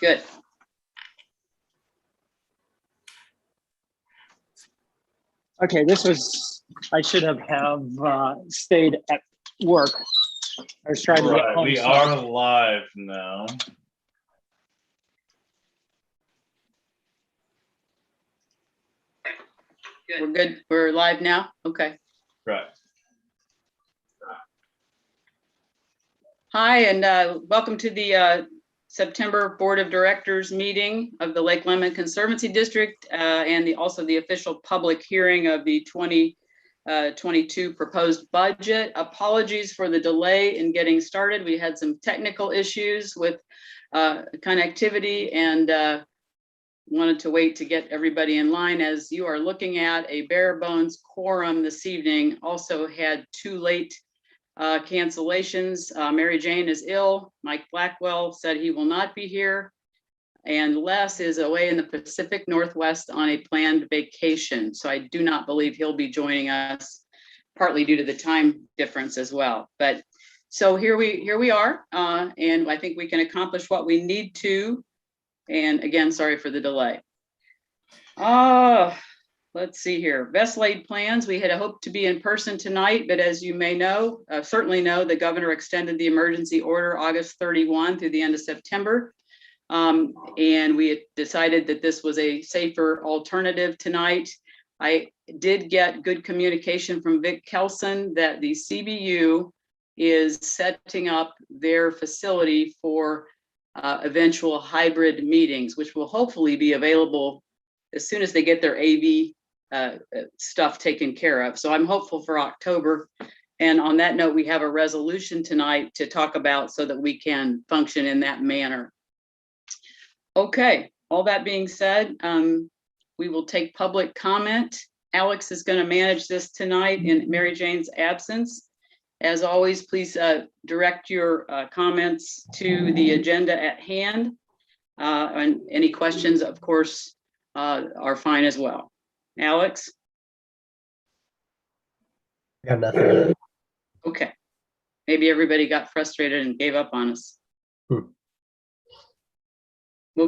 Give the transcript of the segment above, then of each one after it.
Good. Okay, I should have stayed at work. I was trying to get home. We are live now. Good. We're good. We're live now. Okay. Right. Hi, and welcome to the September Board of Directors meeting of the Lake Lemon Conservancy District and also the official public hearing of the 2022 proposed budget. Apologies for the delay in getting started. We had some technical issues with connectivity and wanted to wait to get everybody in line. As you are looking at a bare bones quorum this evening, also had 2 late cancellations. Mary Jane is ill. Mike Blackwell said he will not be here. And Les is away in the Pacific Northwest on a planned vacation. So I do not believe he'll be joining us, partly due to the time difference as well. But so here we are, and I think we can accomplish what we need to. And again, sorry for the delay. Let's see here. Best laid plans. We had hoped to be in person tonight, but as you may know, certainly know, the governor extended the emergency order August 31 through the end of September. And we had decided that this was a safer alternative tonight. I did get good communication from Vic Kelson that the CBU is setting up their facility for eventual hybrid meetings, which will hopefully be available as soon as they get their AV stuff taken care of. So I'm hopeful for October. And on that note, we have a resolution tonight to talk about so that we can function in that manner. Okay, all that being said, we will take public comment. Alex is going to manage this tonight in Mary Jane's absence. As always, please direct your comments to the agenda at hand. And any questions, of course, are fine as well. Alex? I got nothing. Okay. Maybe everybody got frustrated and gave up on us. We'll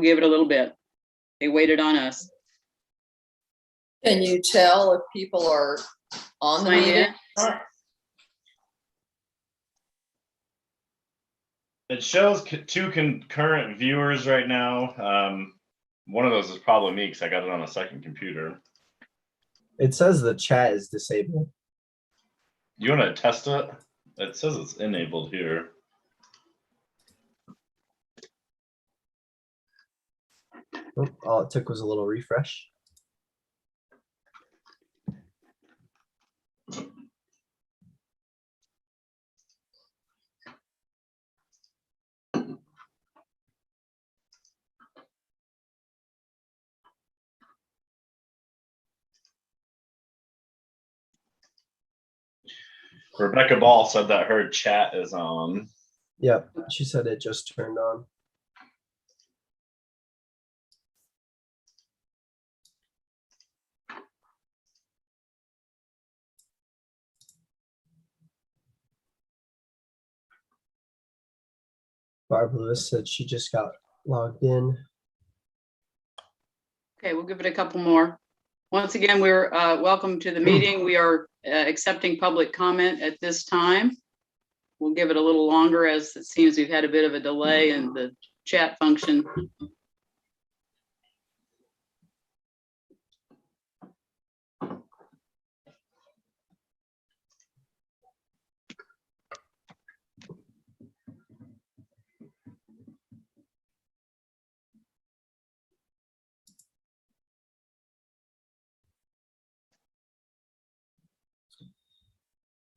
give it a little bit. They waited on us. Can you tell if people are on the meeting? It shows 2 concurrent viewers right now. One of those is probably me because I got it on a second computer. It says the chat is disabled. You want to test it? It says it's enabled here. Oh, all it took was a little refresh. Rebecca Ball said that her chat is on. Yep, she said it just turned on. Barb Lewis said she just got logged in. Okay, we'll give it a couple more. Once again, we're welcome to the meeting. We are accepting public comment at this time. We'll give it a little longer as it seems we've had a bit of a delay in the chat function.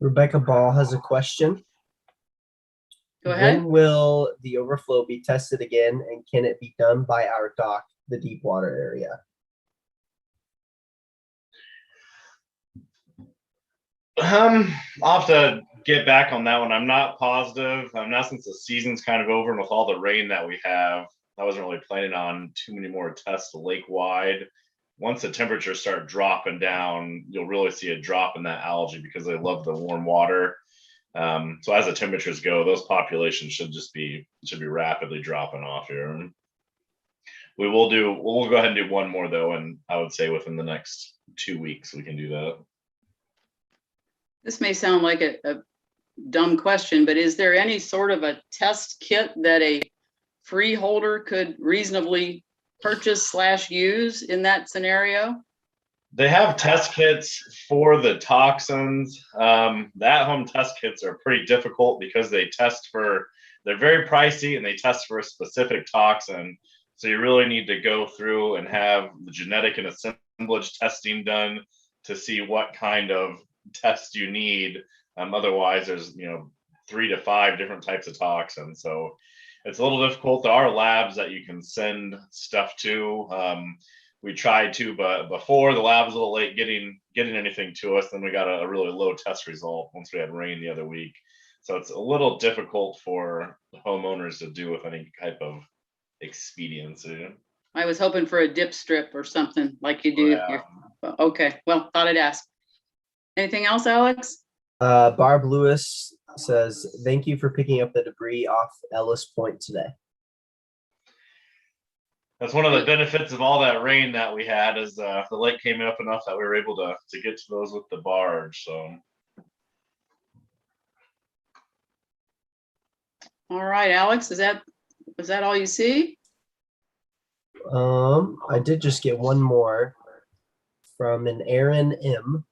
Rebecca Ball has a question. Go ahead. When will the overflow be tested again, and can it be done by our dock, the deep water area? I'll have to get back on that one. I'm not positive. Now since the season's kind of over and with all the rain that we have, I wasn't really planning on too many more tests lake wide. Once the temperatures start dropping down, you'll really see a drop in that algae because they love the warm water. So as the temperatures go, those populations should be rapidly dropping off here. We'll go ahead and do one more though, and I would say within the next 2 weeks we can do that. This may sound like a dumb question, but is there any sort of a test kit that a freeholder could reasonably purchase / use in that scenario? They have test kits for the toxins. The at-home test kits are pretty difficult because they're very pricey and they test for a specific toxin. So you really need to go through and have the genetic and assemblage testing done to see what kind of test you need. Otherwise, there's 3 to 5 different types of toxins. So it's a little difficult. There are labs that you can send stuff to. We tried to, but before the lab was a little late getting anything to us. Then we got a really low test result once we had rain the other week. So it's a little difficult for homeowners to do with any type of expediency. I was hoping for a dip strip or something like you do. Yeah. Okay, well, thought I'd ask. Anything else, Alex? Barb Lewis says, thank you for picking up the debris off Ellis Point today. That's one of the benefits of all that rain that we had is the lake came up enough that we were able to get to those with the barge. So. All right, Alex, was that all you see? I did just get one more from an Aaron M.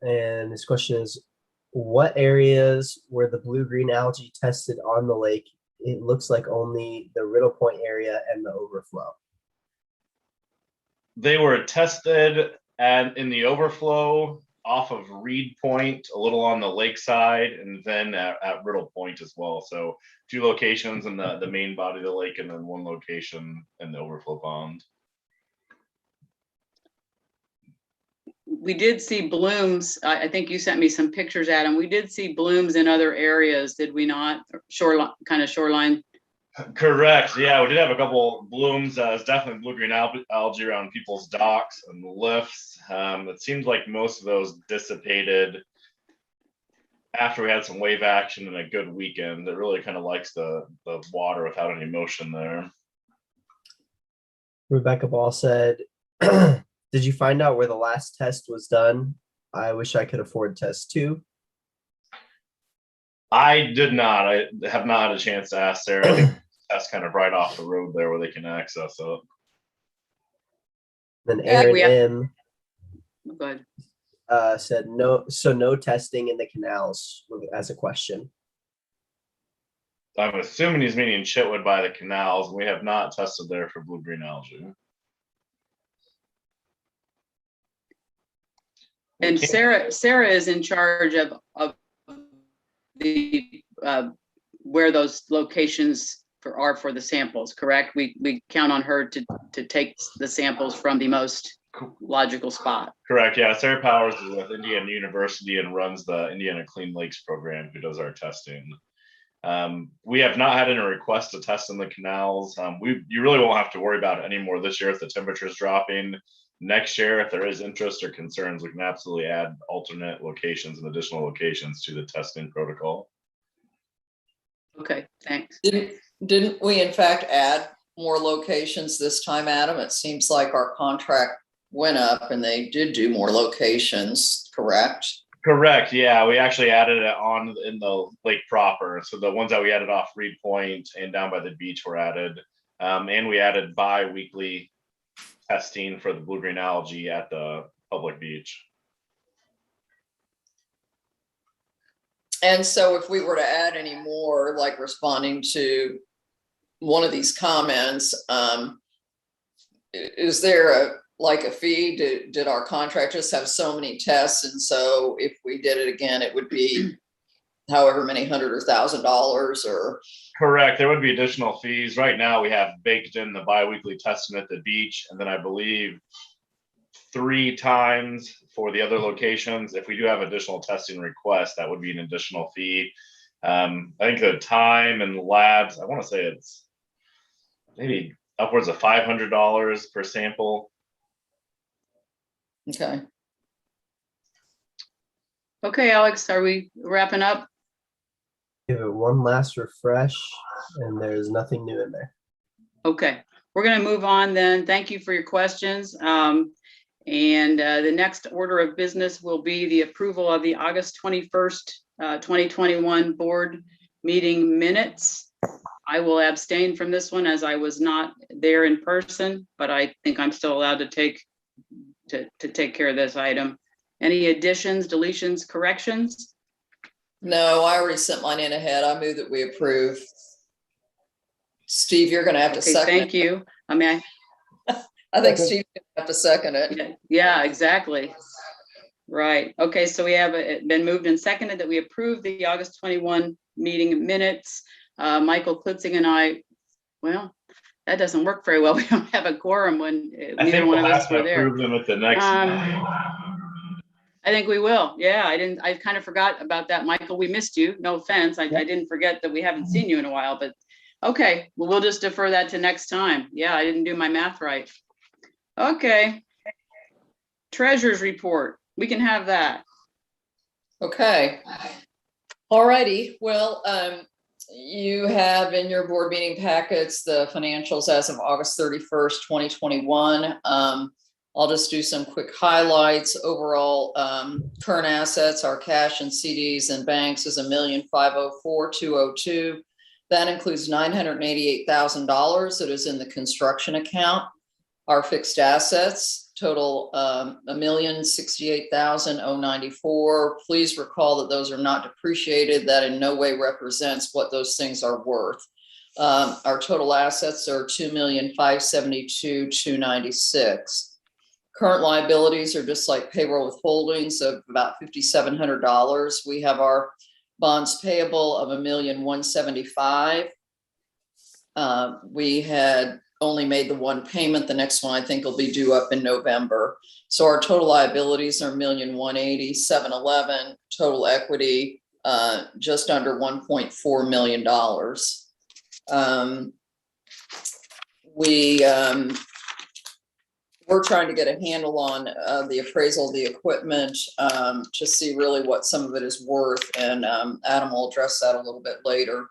And this question is, what areas were the blue-green algae tested on the lake? It looks like only the Riddle Point area and the overflow. They were tested in the overflow off of Reed Point, a little on the lakeside, and then at Riddle Point as well. So 2 locations in the main body of the lake, and then 1 location in the overflow pond. We did see blooms. I think you sent me some pictures, Adam. We did see blooms in other areas, did we not? Shoreline. Correct. Yeah, we did have a couple blooms. It's definitely blue-green algae around people's docks and the lifts. It seems like most of those dissipated after we had some wave action and a good weekend. It really kind of likes the water without any motion there. Rebecca Ball said, did you find out where the last test was done? I wish I could afford test 2. I did not. I have not had a chance to ask Sarah. I think that's kind of right off the road there where they can access it. Then Aaron M. Go ahead. Said no. So no testing in the canals as a question. I'm assuming he's meaning Chitwood by the canals. We have not tested there for blue-green algae. And Sarah is in charge of the where those locations are for the samples, correct? We count on her to take the samples from the most logical spot. Correct. Yeah, Sarah Powers is with Indiana University and runs the Indiana Clean Lakes program, who does our testing. We have not had any requests to test in the canals. You really won't have to worry about it anymore this year if the temperature is dropping. Next year, if there is interest or concerns, we can absolutely add alternate locations and additional locations to the testing protocol. Okay, thanks. Didn't we in fact add more locations this time, Adam? It seems like our contract went up and they did do more locations, correct? Correct. Yeah, we actually added it on in the lake proper. So the ones that we added off Reed Point and down by the beach were added. And we added bi-weekly testing for the blue-green algae at the public beach. And so if we were to add any more, like responding to one of these comments, is there a fee? Did our contract just have so many tests? And so if we did it again, it would be however many $100 or $1,000 or? Correct. There would be additional fees. Right now we have baked in the bi-weekly testing at the beach. And then I believe 3 times for the other locations. If we do have additional testing requests, that would be an additional fee. I think the time and labs, I want to say it's maybe upwards of $500 per sample. Okay. Okay, Alex, are we wrapping up? Give it one last refresh, and there's nothing new in there. Okay. we're going to move on then. Thank you for your questions. And the next order of business will be the approval of the August 21st, 2021 board meeting minutes. I will abstain from this one as I was not there in person, but I think I'm still allowed to take care of this item. Any additions, deletions, corrections? No, I already sent mine in ahead. I move that we approve. Steve, you're gonna have to Okay, second thank it. you. I mean, I think Steve's gonna have to second it. yeah, exactly. Right. Okay, so we have it been moved and seconded that we approve the August 21 meeting minutes. Michael Klitzing and I, well, that doesn't work very well. We don't have a quorum when I neither think one we'll of have us to were there. approve them at the next. I think we will. Yeah, I kind of forgot about that, Michael. We missed you. No offense. I didn't forget that we haven't seen you in a while, but okay, well, we'll just defer that to next time. Yeah, I didn't do my math right. Okay. Treasurer's report. We can have that. Okay. Alrighty. Well, you have in your board meeting packets the financials as of August 31st, 2021. I'll just do some quick highlights. Overall, current assets, our cash and CDs and banks is $1,504,202. That includes $988,000 that is in the construction account. Our fixed assets total $1,068,094. Please recall that those are not depreciated. That in no way represents what those things are worth. Our total assets are $2,572,296. Current liabilities are just like payroll withholdings of about $5,700. We have our bonds payable of $1,175,000. We had only made the one payment. The next one I think will be due up in November. So our total liabilities are $1,180,711. Total equity just under $1.4 million. We're trying to get a handle on the appraisal of the equipment to see really what some of it is worth, and Adam will address that a little bit later.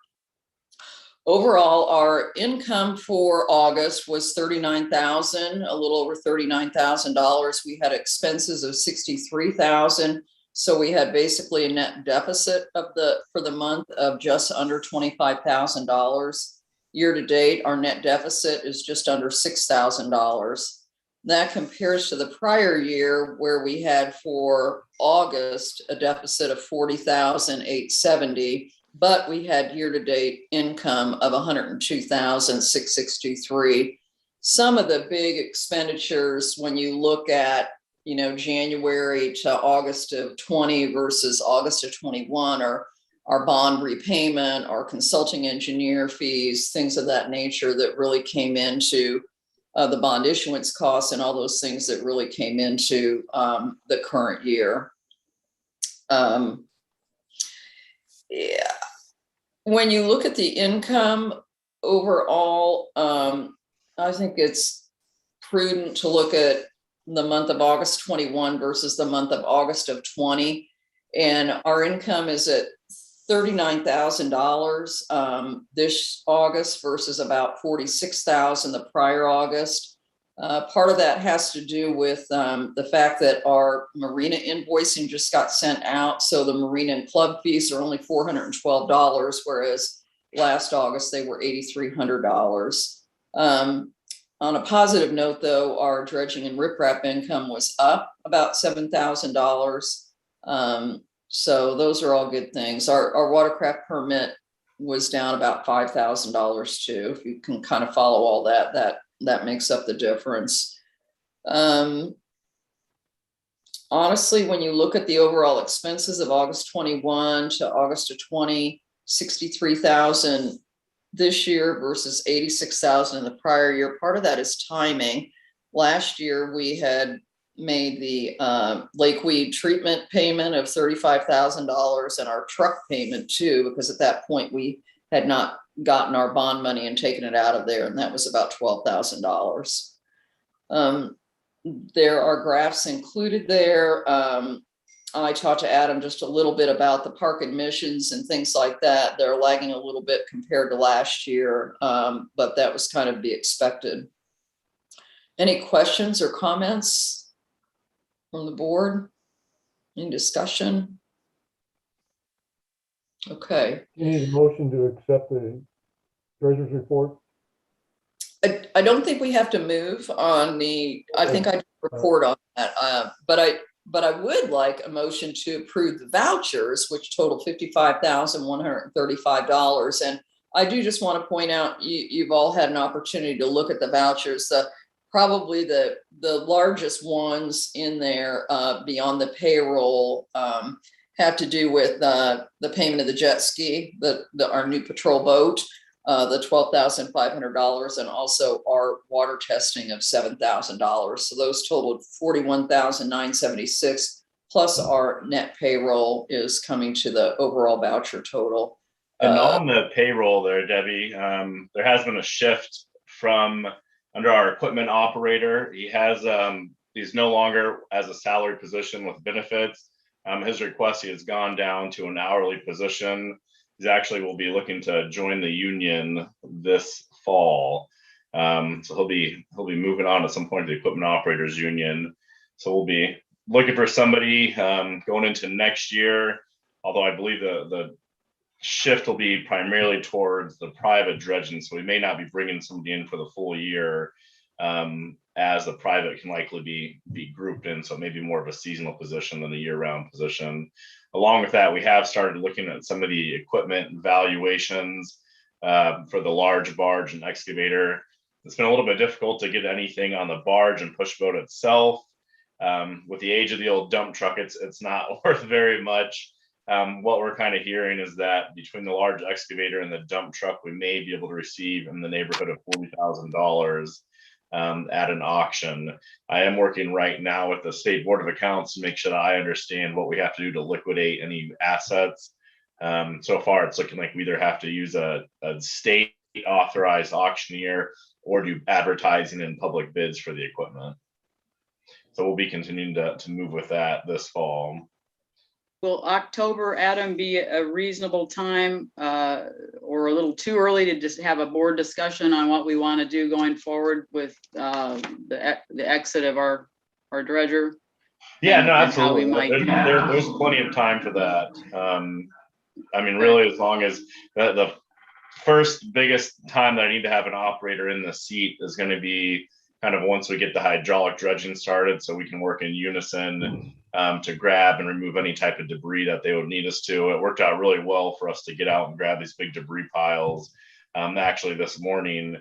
Overall, our income for August was $39,000, a little over $39,000. We had expenses of $63,000, so we had basically a net deficit for the month of just under $25,000. Year to date, our net deficit is just under $6,000. That compares to the prior year where we had for August a deficit of $40,870, but we had year-to-date income of $102,663. Some of the big expenditures, when you look at, January to August of 20 versus August of 21, are our bond repayment, our consulting engineer fees, things of that nature that really came into the bond issuance costs and all those things that really came into the current year. Yeah. When you look at the income overall, I think it's prudent to look at the month of August 21 versus the month of August of 20. And our income is at $39,000 this August versus about $46,000 the prior August. Part of that has to do with the fact that our marina invoicing just got sent out. So the marina and club fees are only $412, whereas last August they were $8,300. On a positive note, though, our dredging and riprap income was up about $7,000. So those are all good things. Our watercraft permit was down about $5,000 too. If you can kind of follow all that, that makes up the difference. Honestly, when you look at the overall expenses of August 21 to August of 20, $63,000 this year versus $86,000 in the prior year. Part of that is timing. Last year we had made the lakeweed treatment payment of $35,000 and our truck payment too, because at that point we had not gotten our bond money and taken it out of there, and that was about $12,000. There are graphs included there. I talked to Adam just a little bit about the park admissions and things like that. They're lagging a little bit compared to last year, but that was kind of be expected. Any questions or comments from the board? Any discussion? Okay. You need a motion to accept the treasurer's report. I don't think we have to move on the, I think I report on that, but I would like a motion to approve the vouchers, which total $55,135. And I do just want to point out, you've all had an opportunity to look at the vouchers. Probably the largest ones in there beyond the payroll have to do with the payment of the jet ski, our new patrol boat, the $12,500, and also our water testing of $7,000. So those totaled $41,976, plus our net payroll is coming to the overall voucher total. And on the payroll there, Debbie, there has been a shift from under our equipment operator. He has, he's no longer as a salary position with benefits. His request, he has gone down to an hourly position. He actually will be looking to join the union this fall. So he'll be moving on at some point to the equipment operators union. So we'll be looking for somebody going into next year, although I believe the shift will be primarily towards the private dredging. So we may not be bringing somebody in for the full year, as the private can likely be grouped in. So maybe more of a seasonal position than a year-round position. Along with that, we have started looking at some of the equipment valuations for the large barge and excavator. It's been a little bit difficult to get anything on the barge and push boat itself. With the age of the old dump truck, it's not worth very much. What we're kind of hearing is that between the large excavator and the dump truck, we may be able to receive in the neighborhood of $40,000 at an auction. I am working right now with the State Board of Accounts to make sure that I understand what we have to do to liquidate any assets. So far, it's looking like we either have to use a state authorized auctioneer or do advertising and public bids for the equipment. So we'll be continuing to move with that this fall. Will October, Adam, be a reasonable time or a little too early to just have a board discussion on what we want to do going forward with the exit of our dredger? Yeah, no, and how we absolutely. might- There's plenty of time for that. I mean, really, as long as the first biggest time that I need to have an operator in the seat is going to be kind of once we get the hydraulic dredging started, so we can work in unison to grab and remove any type of debris that they would need us to. It worked out really well for us to get out and grab these big debris piles. Actually, this morning,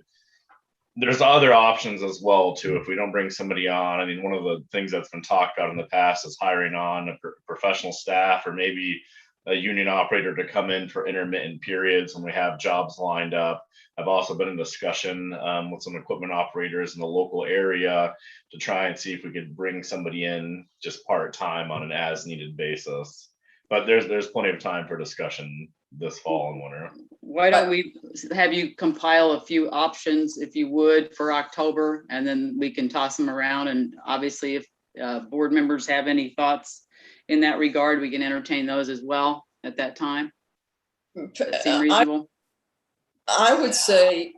there's other options as well too. If we don't bring somebody on, I mean, one of the things that's been talked about in the past is hiring on a professional staff or maybe a union operator to come in for intermittent periods when we have jobs lined up. I've also been in discussion with some equipment operators in the local area to try and see if we could bring somebody in just part-time on an as-needed basis. But there's plenty of time for discussion this fall and winter. Why don't we have you compile a few options, if you would, for October, and then we can toss them around. And obviously, if board members have any thoughts in that regard, we can entertain those as well at that time. That seem reasonable? I would say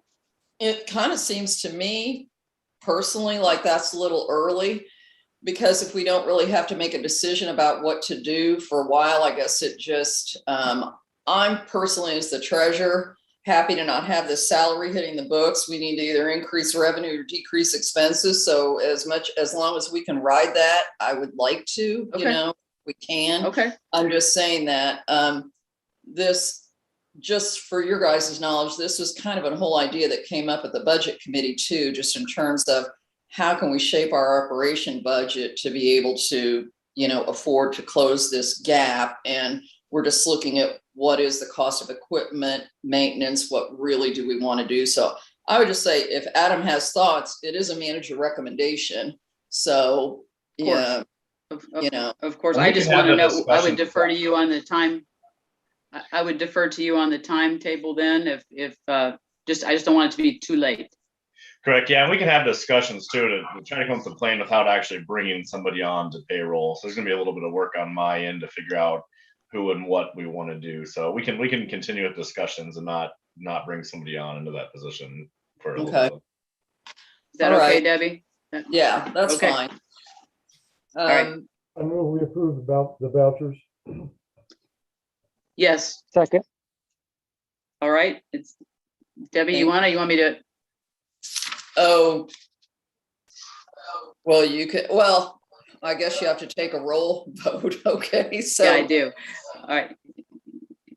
it kind of seems to me personally like that's a little early, because if we don't really have to make a decision about what to do for a while, I guess it just, I'm personally, as the treasurer, happy to not have this salary hitting the books. We need to either increase revenue or decrease expenses. So as long as we can ride that, I would like to, Okay. you know, we can. Okay. I'm just saying that this, just for your guys' knowledge, this was kind of a whole idea that came up at the budget committee too, just in terms of how can we shape our operation budget to be able to, you know, afford to close this gap. And we're just looking at what is the cost of equipment, maintenance, what really do we want to do? So I would just say, if Adam has thoughts, it is a manager recommendation. So, yeah, you know, Of course, And I we just can have want to that know, I would discussion. defer to you on the time. I would defer to you on the timetable then, if I just don't want it to be too late. Correct. Yeah, and we can have discussions too to try to come up with a plan without actually bringing somebody on to payroll. So there's gonna be a little bit of work on my end to figure out who and what we want to do. So we can continue with discussions and not bring somebody on into that position for a little Okay. bit. Is that All okay, right. Debbie? Yeah, that's Okay. fine. right. I move we approve about the vouchers. Yes. Second. All right. It's Debbie, you want me to? Oh, well, you could, well, I guess you have to take a roll vote. Okay, so. Yeah, I do. All right.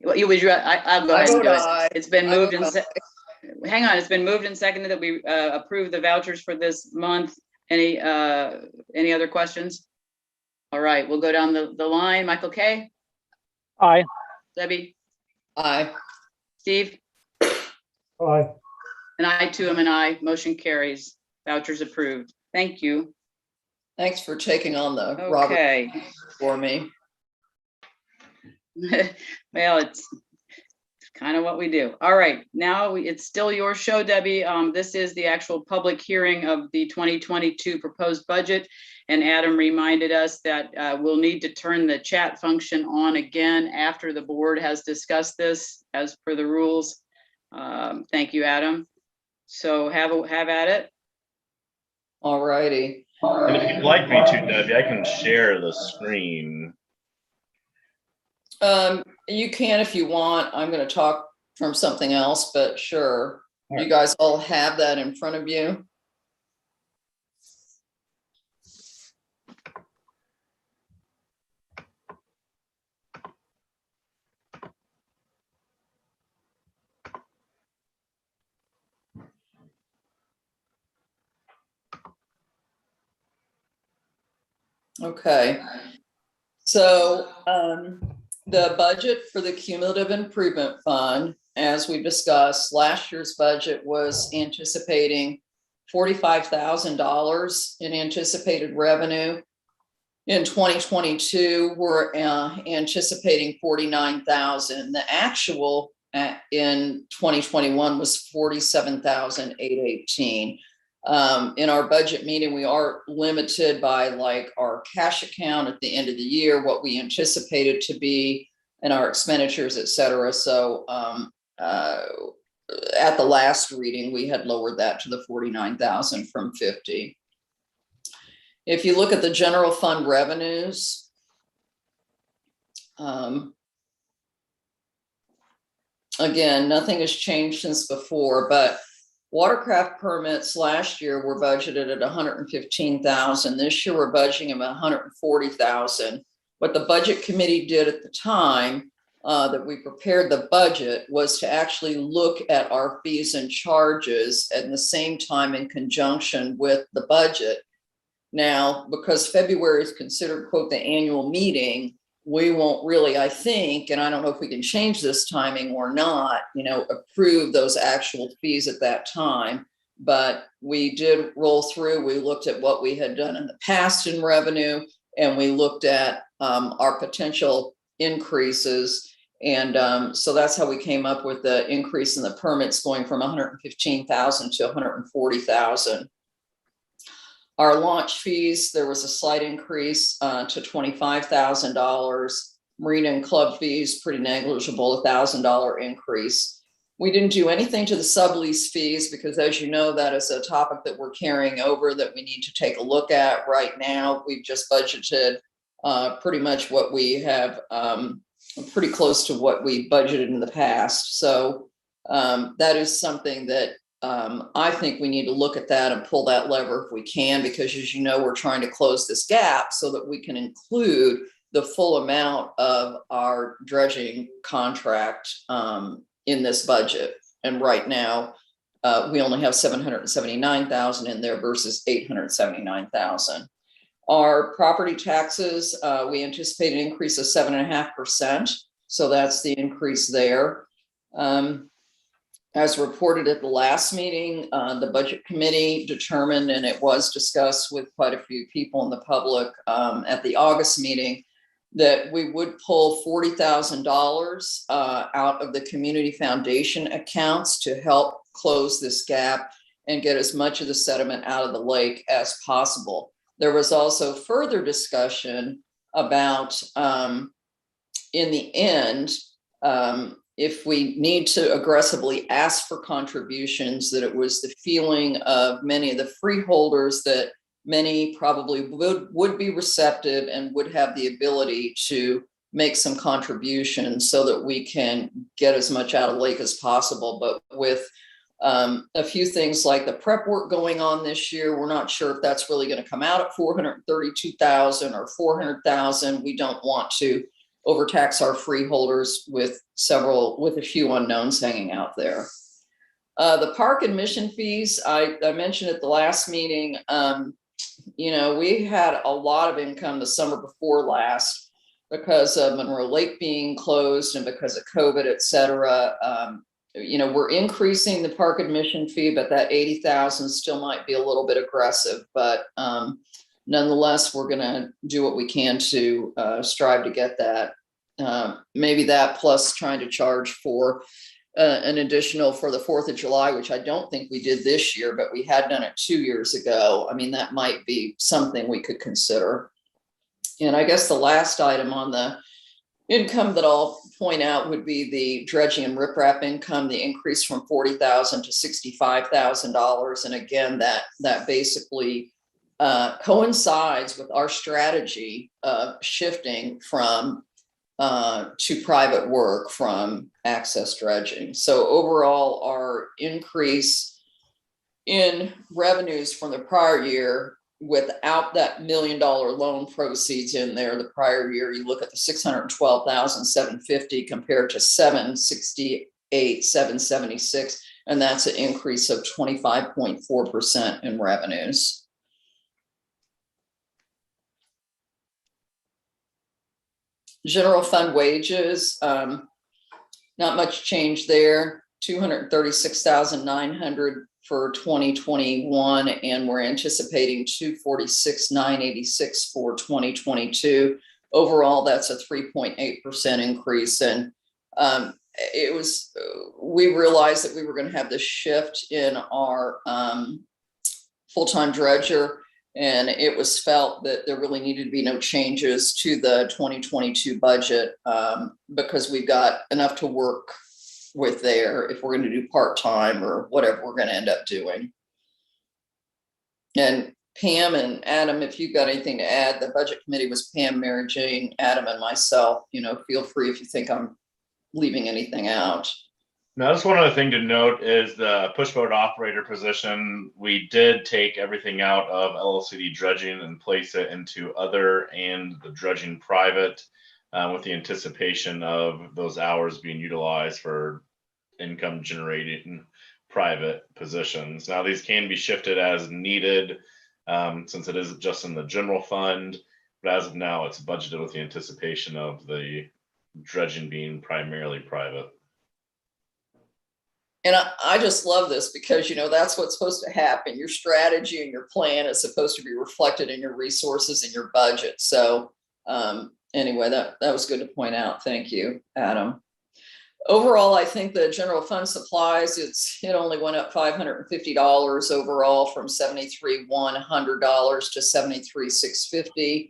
Well, I'll go I ahead and vote do it. aye. It's been I moved vote and hang on, it's been moved and seconded that we approve the vouchers for this month. Any other questions? All right, we'll go down the line. Michael K, Aye. Debbie, Aye. Steve, Aye. and I too am an aye. Motion carries. Vouchers approved. Thank you. Thanks for taking on the Robert Okay. for me. Well, it's kind of what we do. All right, now it's still your show, Debbie. This is the actual public hearing of the 2022 proposed budget. And Adam reminded us that we'll need to turn the chat function on again after the board has discussed this as per the rules. Thank you, Adam. So have at it. All righty. And if you'd like me to, Debbie, I can share the screen. You can if you want. I'm going to talk from something else, but sure. All right. You guys all have that in front of you. Okay. So the budget for the Cumulative Improvement Fund, as we discussed, last year's budget was anticipating $45,000 in anticipated revenue. In 2022, we're anticipating $49,000. The actual in 2021 was $47,818. In our budget meeting, we are limited by like our cash account at the end of the year, what we anticipated to be, and our expenditures, et cetera. So at the last reading, we had lowered that to the 49,000 from 50. If you look at the general fund revenues, again, nothing has changed since before, but watercraft permits last year were budgeted at 115,000. This year we're budgeting about 140,000. What the budget committee did at the time that we prepared the budget was to actually look at our fees and charges at the same time in conjunction with the budget. Now, because February is considered, quote, the annual meeting, we won't really, I think, and I don't know if we can change this timing or not, approve those actual fees at that time. But we did roll through, we looked at what we had done in the past in revenue, and we looked at our potential increases. And so that's how we came up with the increase in the permits going from 115,000 to 140,000. Our launch fees, there was a slight increase to $25,000. Marina and club fees, pretty negligible, $1,000 increase. We didn't do anything to the sublease fees because, as you know, that is a topic that we're carrying over that we need to take a look at right now. We've just budgeted pretty much what we have, pretty close to what we budgeted in the past. So that is something that I think we need to look at that and pull that lever if we can, because as you know, we're trying to close this gap so that we can include the full amount of our dredging contract in this budget. And right now, we only have 779,000 in there versus 879,000. Our property taxes, we anticipate an increase of 7.5%. So that's the increase there. As reported at the last meeting, the budget committee determined, and it was discussed with quite a few people in the public at the August meeting, that we would pull $40,000 out of the community foundation accounts to help close this gap. and get as much of the sediment out of the lake as possible. There was also further discussion about, in the end, if we need to aggressively ask for contributions, that it was the feeling of many of the freeholders that many probably would be receptive and would have the ability to make some contributions so that we can get as much out of the lake as possible. But with a few things like the prep work going on this year, we're not sure if that's really going to come out at 432,000 or 400,000. We don't want to overtax our freeholders with a few unknowns hanging out there. The park admission fees, I mentioned at the last meeting, we had a lot of income the summer before last because of Monroe Lake being closed and because of COVID, et cetera. We're increasing the park admission fee, but that 80,000 still might be a little bit aggressive, but nonetheless, we're going to do what we can to strive to get that. Maybe that plus trying to charge for an additional for the 4th of July, which I don't think we did this year, but we had done it 2 years ago. I mean, that might be something we could consider. And I guess the last item on the income that I'll point out would be the dredging and riprap income, the increase from $40,000 to $65,000. And again, that basically coincides with our strategy of shifting from to private work from access dredging. So overall, our increase in revenues from the prior year, without that $1 million loan proceeds in there, the prior year, you look at the 612,750 compared to 776, and that's an increase of 25.4% in revenues. General fund wages, not much change there, 236,900 for 2021, and we're anticipating 246,986 for 2022. Overall, that's a 3.8% increase. And we realized that we were going to have this shift in our full-time dredger, and it was felt that there really needed to be no changes to the 2022 budget because we've got enough to work with there if we're going to do part-time or whatever we're going to end up doing. And Pam and Adam, if you've got anything to add, the budget committee was Pam, Mary Jane, Adam, and myself. Feel free if you think I'm leaving anything out. Now, just one other thing to note is the pushboat operator position. We did take everything out of LLCD dredging and place it into other and the dredging private with the anticipation of those hours being utilized for income generating private positions. Now, these can be shifted as needed since it is just in the general fund, but as of now, it's budgeted with the anticipation of the dredging being primarily private. And I just love this because, that's what's supposed to happen. Your strategy and your plan is supposed to be reflected in your resources and your budget. So anyway, that was good to point out. Thank you, Adam. Overall, I think the general fund supplies, it only went up $550 overall from $73,100 to $73,650.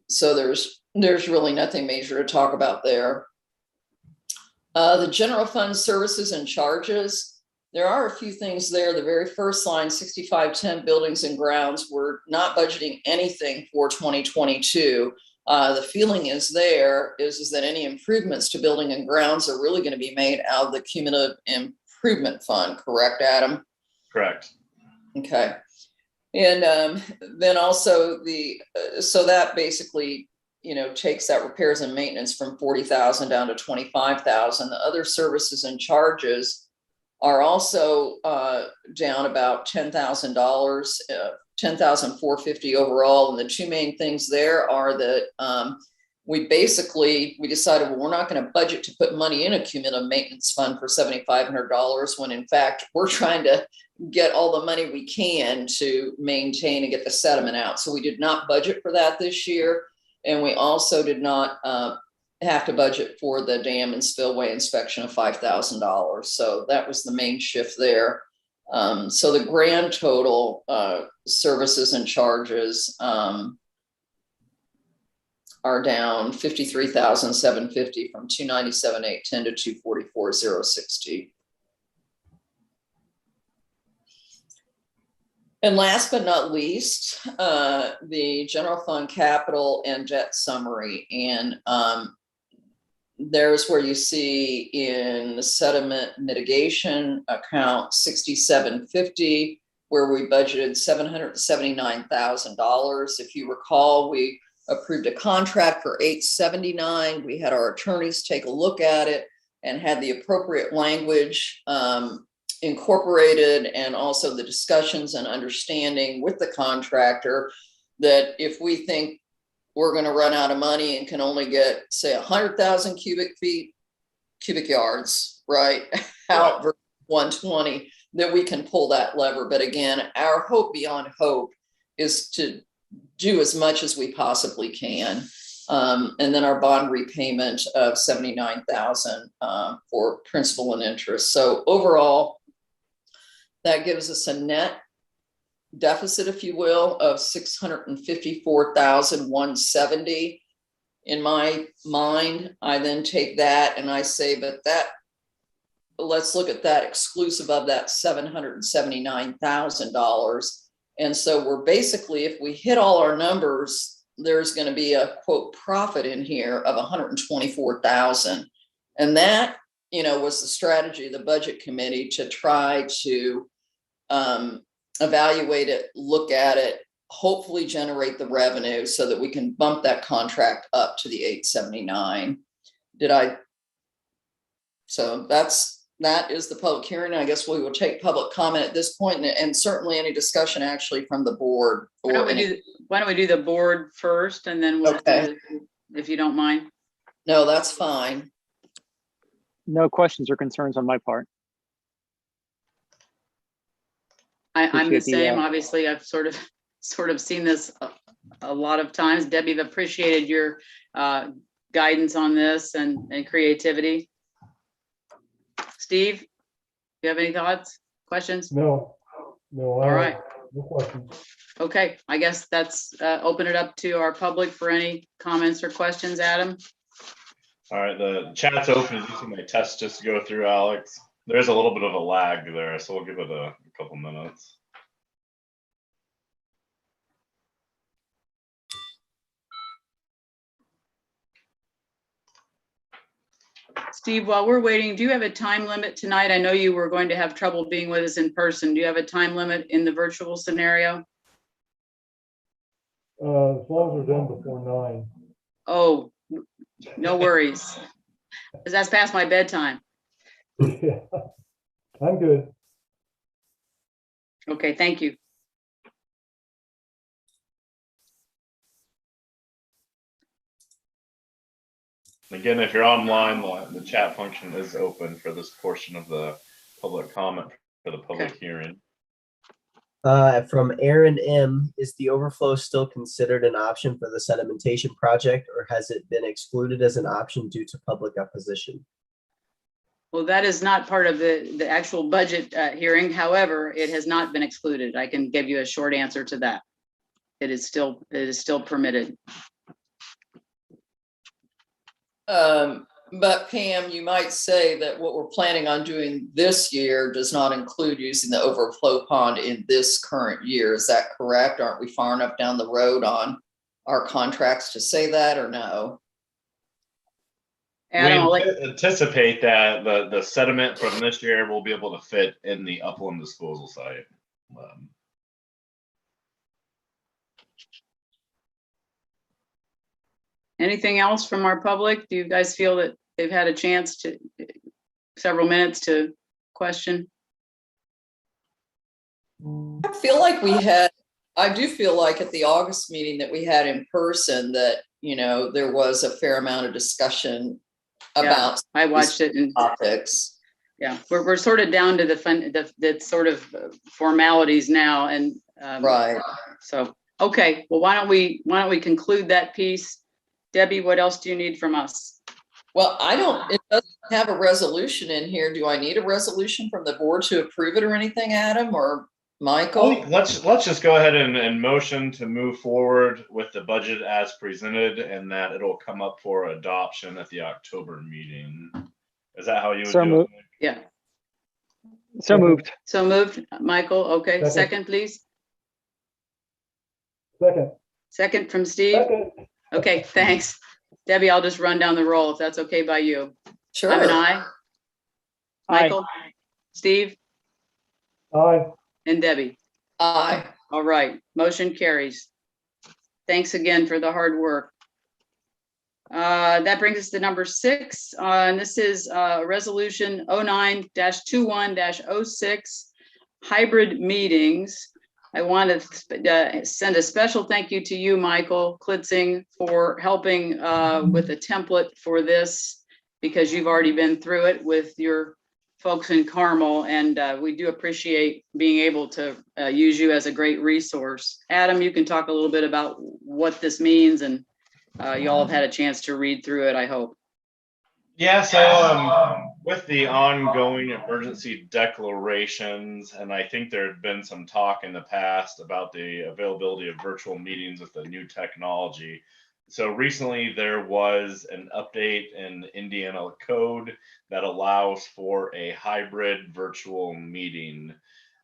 So there's really nothing major to talk about there. The general fund services and charges, there are a few things there. The very first line, 6510 buildings and grounds, we're not budgeting anything for 2022. The feeling is that any improvements to building and grounds are really going to be made out of the Cumulative Improvement Fund, correct, Adam? Correct. Okay. And then also so that basically takes that repairs and maintenance from 40,000 down to 25,000. The other services and charges are also down about $10,000, 10,450 overall. And the two main things there are that we decided, well, we're not going to budget to put money in a cumulative maintenance fund for $7,500 when in fact we're trying to get all the money we can to maintain and get the sediment out. So we did not budget for that this year. And we also did not have to budget for the dam and spillway inspection of $5,000. So that was the main shift there. So the grand total services and charges are down 53,750 from 297,810 to 244,060. And last but not least, the general fund capital and debt summary. And there's where you see in the sediment mitigation account 6750, where we budgeted $779,000. If you recall, we approved a contract for $879,000. We had our attorneys take a look at it and had the appropriate language incorporated, and also the discussions and understanding with the contractor that if we think we're going to run out of money and can only get, say, 100,000 cubic yards, right, out versus 120, that we can pull that lever. But again, our hope beyond hope is to do as much as we possibly can. And then our bond repayment of $79,000 for principal and interest. So overall, that gives us a net deficit, if you will, of $654,170. In my mind, I then take that and I say, but that, let's look at that exclusive of that $779,000. And so we're basically, if we hit all our numbers, there's going to be a quote profit in here of 124,000. And that, was the strategy of the budget committee to try to evaluate it, look at it, hopefully generate the revenue so that we can bump that contract up to the 879. So that is the public hearing. I guess we will take public comment at this point, and certainly any discussion actually from the board. Why don't we do the board first, and then we'll, okay, if you don't mind. No, that's fine. No questions or concerns on my part. I'm the same. Obviously, I've sort of seen this a lot of times. Debbie, I've appreciated your guidance on this and creativity. Steve, do you have any thoughts, questions? No. All right. No questions. Okay, I guess that's open it up to our public for any comments or questions. Adam? All right, the chat's open. Is using my test just to go through, Alex. There's a little bit of a lag there, so we'll give it a couple minutes. Steve, while we're waiting, do you have a time limit tonight? I know you were going to have trouble being with us in person. Do you have a time limit in the virtual scenario? As long as they're done before 9. Oh, no worries. Because that's past my bedtime. Yeah, I'm good. Okay, thank you. Again, if you're online, the chat function is open for this portion of the public comment for the public hearing. From Aaron M, is the overflow still considered an option for the sedimentation project, or has it been excluded as an option due to public opposition? Well, that is not part of the actual budget hearing. However, it has not been excluded. I can give you a short answer to that. It is still permitted. But Pam, you might say that what we're planning on doing this year does not include using the overflow pond in this current year. Is that correct? Aren't we far enough down the road on our contracts to say that, or no? Adam, we anticipate that the sediment from this year will be able to fit in the upland disposal site. Anything else from our public? Do you guys feel that they've had a chance to several minutes to question? I feel like I do feel like at the August meeting that we had in person that, there was a fair amount of discussion about. Yeah, I watched it and topics. Yeah, we're sort of down to the sort of formalities now, and right. So okay, well, why don't we conclude that piece? Debbie, what else do you need from us? Well, it doesn't have a resolution in here. Do I need a resolution from the board to approve it or anything, Adam or Michael? Let's just go ahead and motion to move forward with the budget as presented, and that it'll come up for adoption at the October meeting. Is that how you would So do moved. it? Yeah, So moved. so moved, Michael. Okay, Second. second, please. Second. Second from Steve. Second. Okay, thanks. Debbie, I'll just run down the roll if that's okay by you. Sure. I'm an aye. Aye. Michael, Steve, Aye. and Debbie. Aye. All right, motion carries. Thanks again for the hard work. That brings us to number 6, and this is resolution 09-21-06, hybrid meetings. I want to send a special thank you to you, Michael Klitzing, for helping with the template for this, because you've already been through it with your folks in Carmel, and we do appreciate being able to use you as a great resource. Adam, you can talk a little bit about what this means, and you all have had a chance to read through it, I hope. Yeah, so with the ongoing emergency declarations, and I think there had been some talk in the past about the availability of virtual meetings with the new technology. So recently there was an update in Indiana code that allows for a hybrid virtual meeting.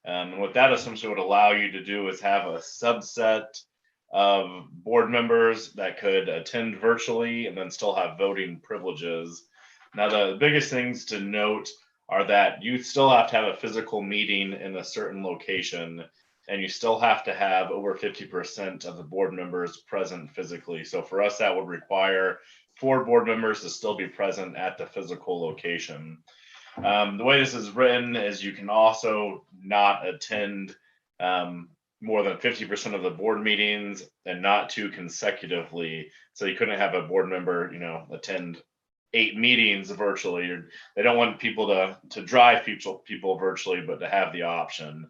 And what that essentially would allow you to do is have a subset of board members that could attend virtually and then still have voting privileges. Now, the biggest things to note are that you still have to have a physical meeting in a certain location, and you still have to have over 50% of the board members present physically. So for us, that would require 4 board members to still be present at the physical location. The way this is written is you can also not attend more than 50% of the board meetings, and not 2 consecutively. So you couldn't have a board member, attend 8 meetings virtually. They don't want people to drive people virtually, but to have the option.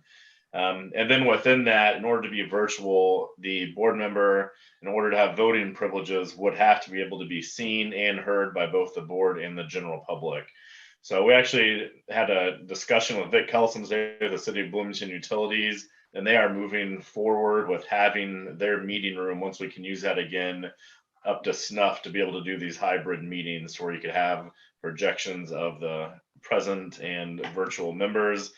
And then within that, in order to be virtual, the board member, in order to have voting privileges, would have to be able to be seen and heard by both the board and the general public. So we actually had a discussion with Vic Kelson's there, the City of Bloomington Utilities, and they are moving forward with having their meeting room, once we can use that again, up to snuff to be able to do these hybrid meetings where you could have projections of the present and virtual members.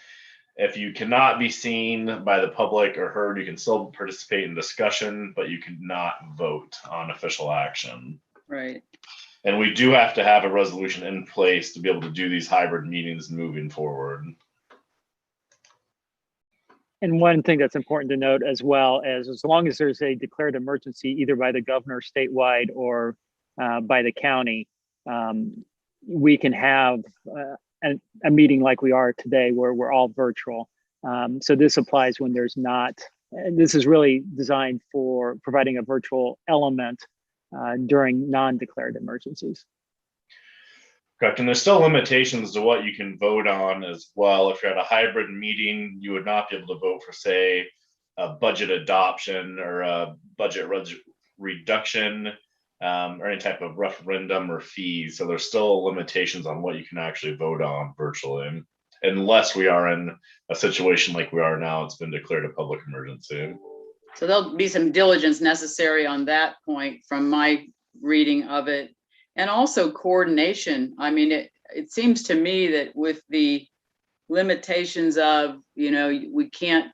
If you cannot be seen by the public or heard, you can still participate in discussion, but you cannot vote on official action. Right. And we do have to have a resolution in place to be able to do these hybrid meetings moving forward. And one thing that's important to note as well is, as long as there's a declared emergency, either by the governor statewide or by the county, we can have a meeting like we are today where we're all virtual. So this applies when there's not, this is really designed for providing a virtual element during non-declared emergencies. Correct. And there's still limitations to what you can vote on as well. If you're at a hybrid meeting, you would not be able to vote for, say, a budget adoption or a budget reduction or any type of referendum or fees. So there's still limitations on what you can actually vote on virtually, unless we are in a situation like we are now. It's been declared a public emergency. So there'll be some diligence necessary on that point from my reading of it. And also coordination. I mean, it seems to me that with the limitations of, we can't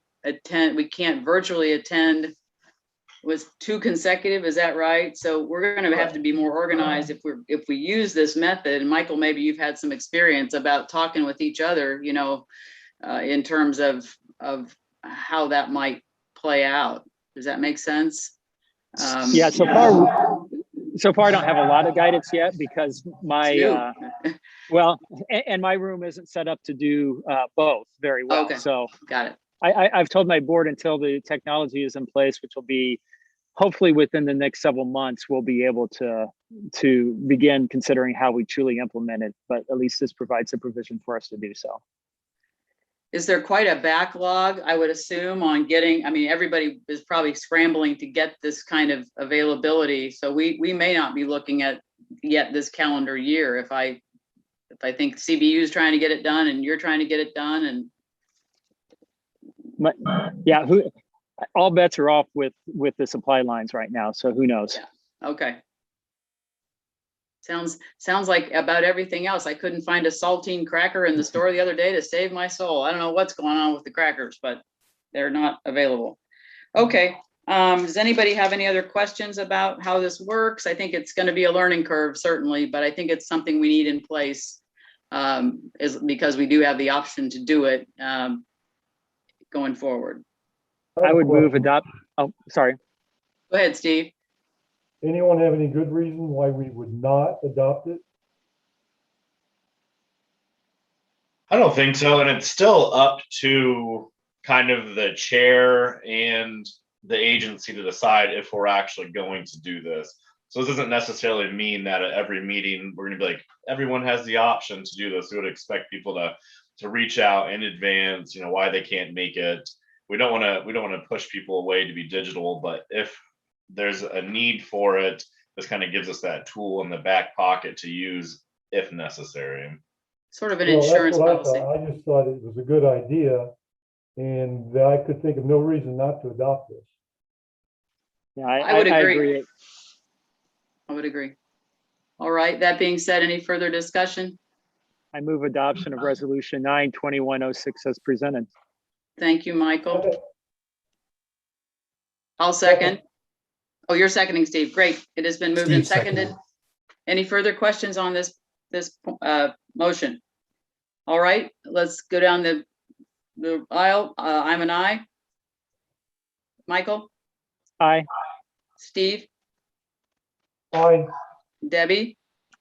virtually attend with 2 consecutive, is that right? So we're going to have to be more organized if we use this method. And Michael, maybe you've had some experience about talking with each other, in terms of how that might play out. Does that make sense? Yeah, so far I don't have a lot of guidance yet, because my and my room isn't set up to do both very well. Okay. So Got it. I've told my board, until the technology is in place, which will be hopefully within the next several months, we'll be able to begin considering how we truly implement it. But at least this provides a provision for us to do so. Is there quite a backlog, I would assume, on getting, everybody is probably scrambling to get this kind of availability. So we may not be looking at yet this calendar year. If I think CBU is trying to get it done and you're trying to get it done, and Yeah, all bets are off with the supply lines right now. So who knows? yeah. Okay. Sounds like about everything else. I couldn't find a saltine cracker in the store the other day to save my soul. I don't know what's going on with the crackers, but they're not available. Okay. Does anybody have any other questions about how this works? I think it's going to be a learning curve, certainly, but I think it's something we need in place, is because we do have the option to do it going forward. I would move adopt. Oh, sorry. Go ahead, Steve. Anyone have any good reason why we would not adopt it? I don't think so. And it's still up to kind of the chair and the agency to decide if we're actually going to do this. So this doesn't necessarily mean that at every meeting, we're going to be like, everyone has the option to do this. We would expect people to reach out in advance, you know, why they can't make it. We don't want to push people away to be digital, but if there's a need for it, this kind of gives us that tool in the back pocket to use if necessary. Sort of an Well, that's insurance what I policy. thought. I just thought it was a good idea, and I could think of no reason not to adopt this. Yeah, I would agree. agree. I would agree. All right. That being said, any further discussion? I move adoption of resolution 9/2106 as presented. Thank you, Michael. I'll second. Oh, you're seconding, Steve. Great. It has been moved and Steve seconded. seconded. Any further questions on this motion? All right, let's go down the aisle. I'm an aye. Michael, Aye. Steve, Aye. Debbie.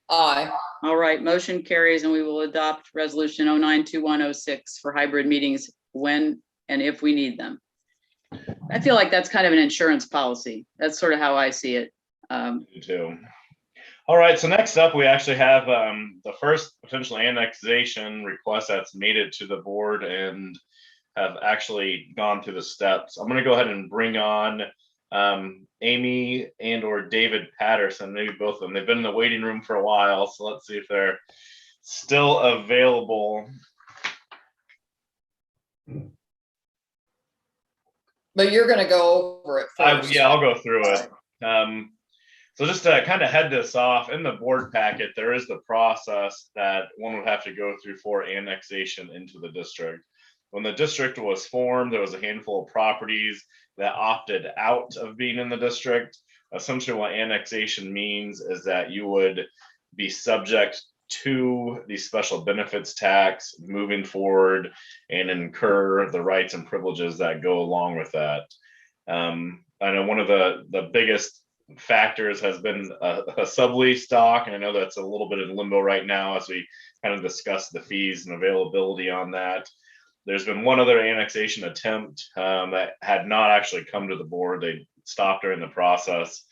Aye. All right, motion carries, and we will adopt resolution 092106 for hybrid meetings when and if we need them. I feel like that's kind of an insurance policy. That's sort of how I see it. Me too. All right, so next up, we actually have the first potential annexation request that's made it to the board and have actually gone through the steps. I'm going to go ahead and bring on Amy and or David Patterson, maybe both of them. They've been in the waiting room for a while, so let's see if they're still available. But you're going to go over it first. Yeah, I'll go through it. So just to kind of head this off, in the board packet, there is the process that one would have to go through for annexation into the district. When the district was formed, there was a handful of properties that opted out of being in the district. Essentially what annexation means is that you would be subject to the special benefits tax moving forward and incur the rights and privileges that go along with that. I know one of the biggest factors has been a sublease stock, and I know that's a little bit in limbo right now as we kind of discuss the fees and availability on that. There's been one other annexation attempt that had not actually come to the board. They stopped during the process.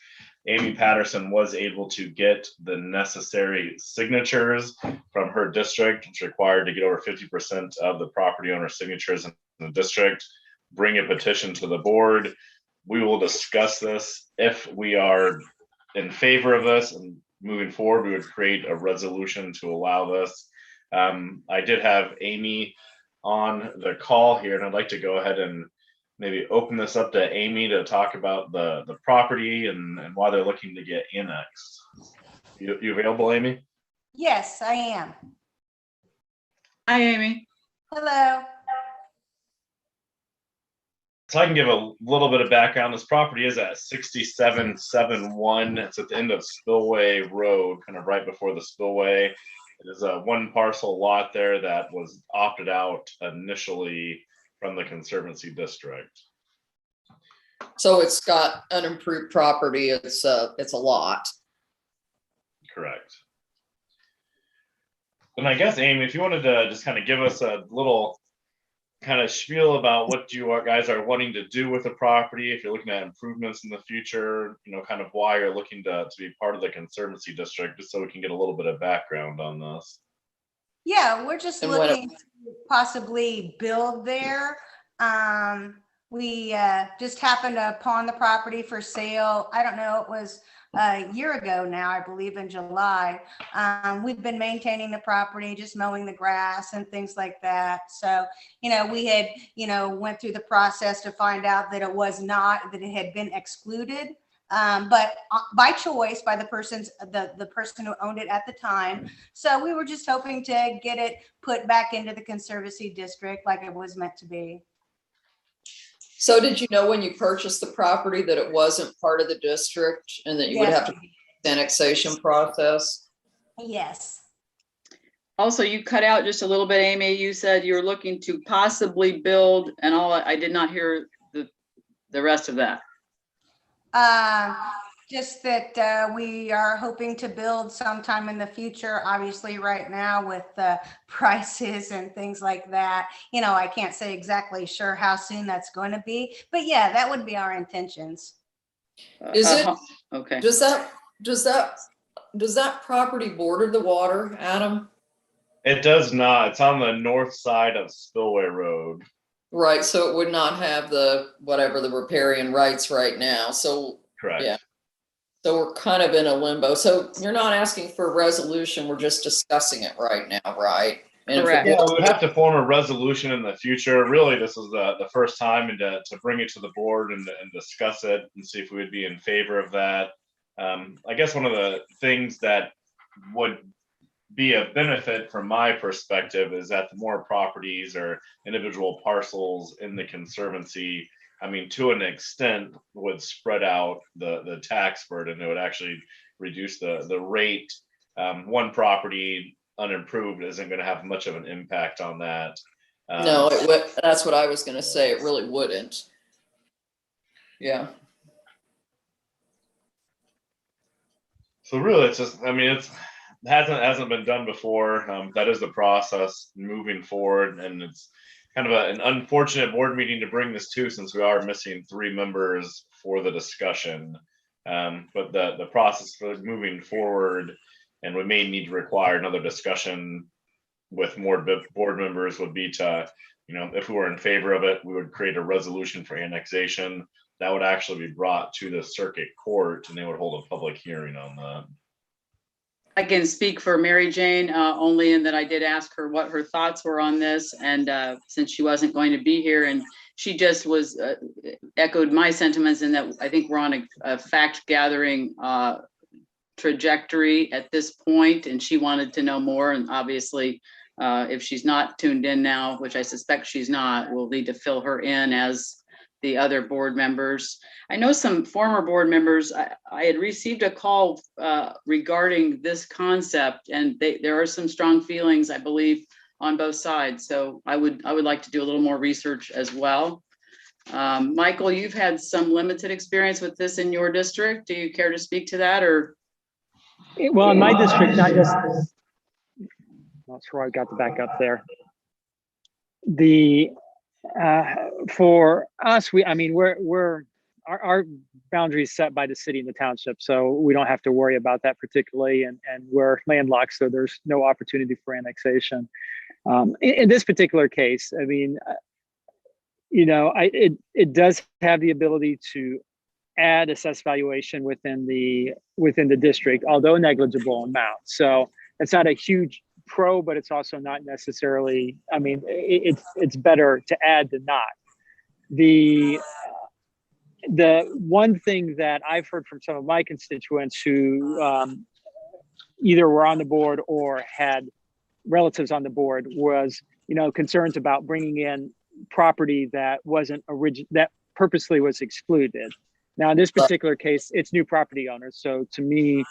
Amy Patterson was able to get the necessary signatures from her district. It's required to get over 50% of the property owner signatures in the district, bring a petition to the board. We will discuss this. If we are in favor of this and moving forward, we would create a resolution to allow this. I did have Amy on the call here, and I'd like to go ahead and maybe open this up to Amy to talk about the property and why they're looking to get annexed. You available, Amy? Yes, I am. Hi, Amy. Hello. So I can give a little bit of background. This property is at 6771. It's at the end of Spillway Road, kind of right before the spillway. It is a one parcel lot there that was opted out initially from the Conservancy District. So it's got unimproved property. It's a lot. Correct. And I guess, Amy, if you wanted to just kind of give us a little kind of spiel about what you guys are wanting to do with the property, if you're looking at improvements in the future, you know, kind of why you're looking to be part of the Conservancy District, just so we can get a little bit of background on this. Yeah, we're just And what looking to possibly build there. We just happened upon the property for sale. I don't know, it was a year ago now, I believe in July. We've been maintaining the property, just mowing the grass and things like that. So, we had, went through the process to find out that it was not, that it had been excluded. But by choice, by the person who owned it at the time. So we were just hoping to get it put back into the Conservancy District like it was meant to be. So did you know when you purchased the property that it wasn't part of the district and that you would Yes. have to the annexation process? Yes. Also, you cut out just a little bit, Amy. You said you're looking to possibly build, and I did not hear the rest of that. Just that we are hoping to build sometime in the future. Obviously, right now with the prices and things like that, I can't say exactly sure how soon that's going to be. But yeah, that would be our intentions. Is it okay? Does that property border the water, Adam? It does not. It's on the north side of Spillway Road. Right, so it would not have the riparian rights right now. So Correct. yeah. So we're kind of in a limbo. So you're not asking for a resolution, we're just discussing it right now, right? And Correct. Yeah, we would have to form a resolution in the future. Really, this is the first time and to bring it to the board and discuss it and see if we would be in favor of that. I guess one of the things that would be a benefit from my perspective is that the more properties or individual parcels in the Conservancy, to an extent, would spread out the tax burden. It would actually reduce the rate. One property unimproved isn't going to have much of an impact on that. no, it would. That's what I was going to say. It really wouldn't. Yeah. So really, it's just, it hasn't been done before. That is the process moving forward, and it's kind of an unfortunate board meeting to bring this to, since we are missing 3 members for the discussion. But the process for moving forward, and we may need to require another discussion with more board members, would be to, if we were in favor of it, we would create a resolution for annexation that would actually be brought to the circuit court, and they would hold a public hearing on that. I can speak for Mary Jane only in that I did ask her what her thoughts were on this, and since she wasn't going to be here, and she just was echoed my sentiments in that I think we're on a fact gathering trajectory at this point, and she wanted to know more. And obviously, if she's not tuned in now, which I suspect she's not, we'll need to fill her in as the other board members. I know some former board members, I had received a call regarding this concept, and there are some strong feelings, I believe, on both sides. So I would like to do a little more research as well. Michael, you've had some limited experience with this in your district. Do you care to speak to that, or? Well, in my district, not just, not sure I got the back up there. For us, our boundaries set by the city and the township, so we don't have to worry about that particularly, and we're landlocked, so there's no opportunity for annexation. In this particular case, it does have the ability to add assessed valuation within the district, although a negligible amount. So it's not a huge pro, but it's also not necessarily, it's better to add than not. The one thing that I've heard from some of my constituents who either were on the board or had relatives on the board was, concerns about bringing in property that wasn't that purposely was excluded. Now, in this particular case, it's new property owners. So to me,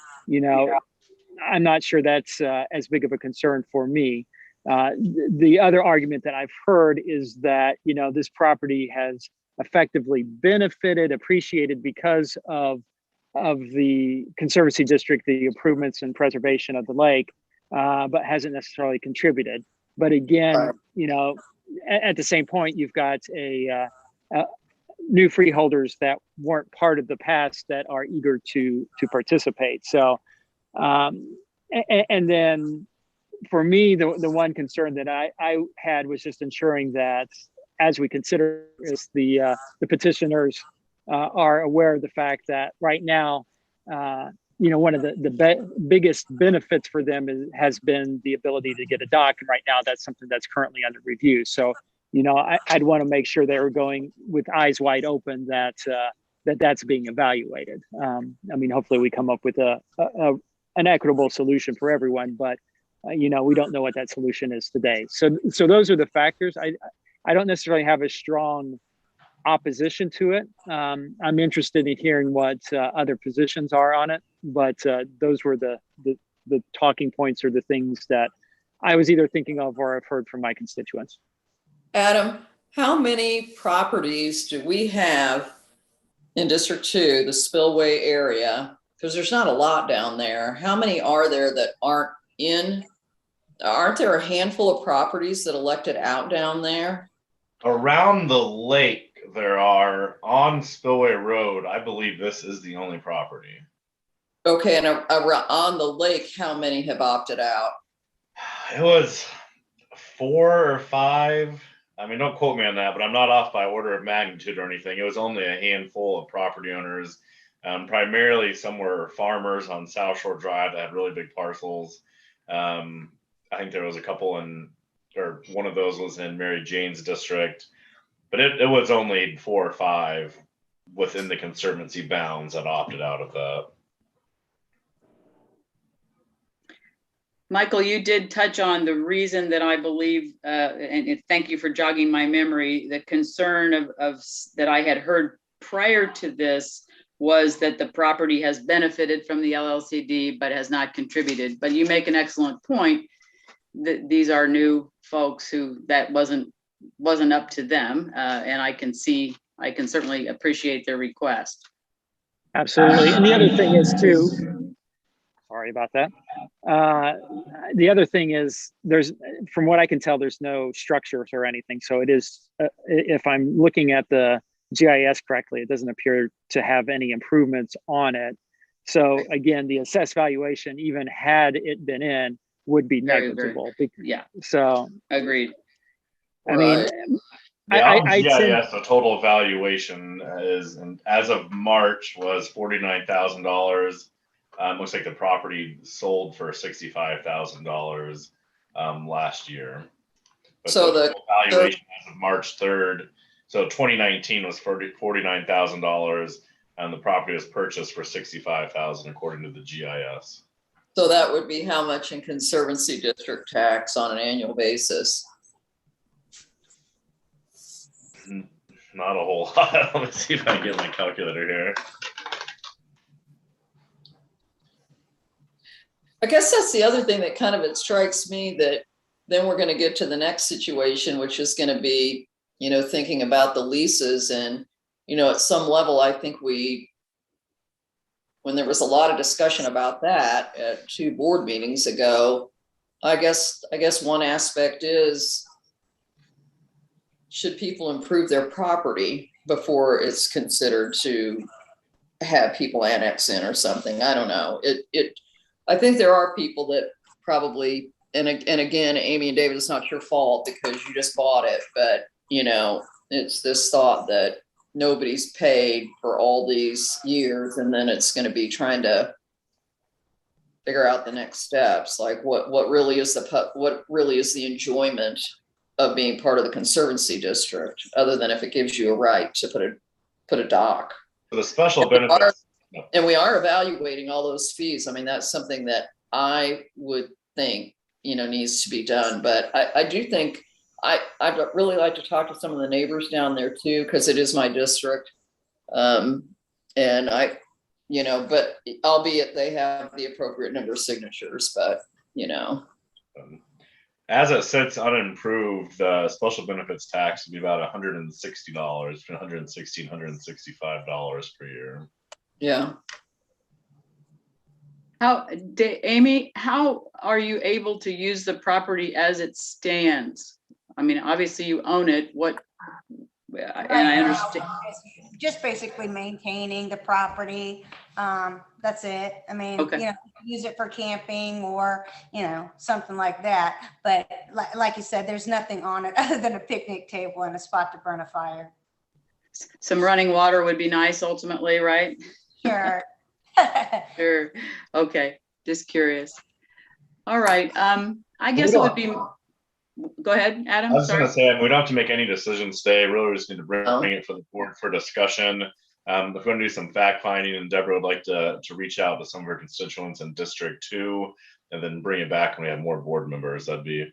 I'm not sure that's as big of a concern for me. The other argument that I've heard is that, this property has effectively benefited, appreciated because of the Conservancy District, the improvements and preservation of the lake, but hasn't necessarily contributed. But again, at the same point, you've got new freeholders that weren't part of the past that are eager to participate. So, and then for me, the one concern that I had was just ensuring that as we consider this, the petitioners are aware of the fact that right now, one of the biggest benefits for them has been the ability to get a dock. And right now that's something that's currently under review. So, I'd want to make sure they were going with eyes wide open that that's being evaluated. Hopefully we come up with an equitable solution for everyone, but we don't know what that solution is today. So those are the factors. I don't necessarily have a strong opposition to it. I'm interested in hearing what other positions are on it, but those were the talking points or the things that I was either thinking of or I've heard from my constituents. Adam, how many properties do we have in District 2, the spillway area? Because there's not a lot down there. How many are there that aren't there a handful of properties that elected out down there? Around the lake, there are. On Spillway Road, I believe this is the only property. Okay, and on the lake, how many have opted out? It was 4 or 5. Don't quote me on that, but I'm not off by order of magnitude or anything. It was only a handful of property owners. Primarily some were farmers on South Shore Drive that had really big parcels. I think there was a couple or one of those was in Mary Jane's district, but it was only 4 or 5 within the conservancy bounds that opted out of that. Michael, you did touch on the reason that I believe, and thank you for jogging my memory, the concern of that I had heard prior to this was that the property has benefited from the LLCD, but has not contributed. But you make an excellent point that these are new folks who that wasn't up to them. And I can certainly appreciate their request. Absolutely. And the other thing is too, sorry about that. The other thing is from what I can tell, there's no structures or anything. So it is, if I'm looking at the GIS correctly, it doesn't appear to have any improvements on it. So again, the assessed valuation, even had it been in, would be negligible. Yeah. So agreed. I GIS, the total valuation is, and as of March, was $49,000. Looks like the property sold for $65,000 last year. But So the valuation as of March 3rd. So 2019 was $49,000, and the property was purchased for $65,000 according to the GIS. So that would be how much in conservancy district tax on an annual basis? Not a whole lot. Let me see if I can get my calculator here. I guess that's the other thing that it strikes me, that then we're going to get to the next situation, which is going to be, thinking about the leases. And, at some level, I think when there was a lot of discussion about that at 2 board meetings ago, I guess one aspect is, should people improve their property before it's considered to have people annex in or something? I don't know. I think there are people that probably, and again, Amy and David, it's not your fault because you just bought it, but it's this thought that nobody's paid for all these years, and then it's going to be trying to figure out the next steps. Like what really is the enjoyment of being part of the conservancy district, other than if it gives you a right to put a dock. For the special benefits. And we are evaluating all those fees. That's something that I would think, needs to be done. But I do think I'd really like to talk to some of the neighbors down there too, because it is my district. And but albeit they have the appropriate number of signatures, but As it sits unimproved, the special benefits tax would be about $160, between $160 and $165 per year. Yeah. Amy, how are you able to use the property as it stands? Obviously you own it. And I understand. Just basically maintaining the property. That's it. I mean, Okay. you know, use it for camping or, you know, something like that. But like you said, there's nothing on it other than a picnic table and a spot to burn a fire. Some running water would be nice ultimately, right? Sure. Sure. Okay. Just curious. All right. I guess it would be, go ahead, Adam. I was just Sorry. gonna say, we don't have to make any decisions today. Really, we just need to bring it for the board for discussion. If we're gonna do some fact finding, and Deborah would like to reach out to some of her constituents in District 2, and then bring it back when we have more board members, that'd be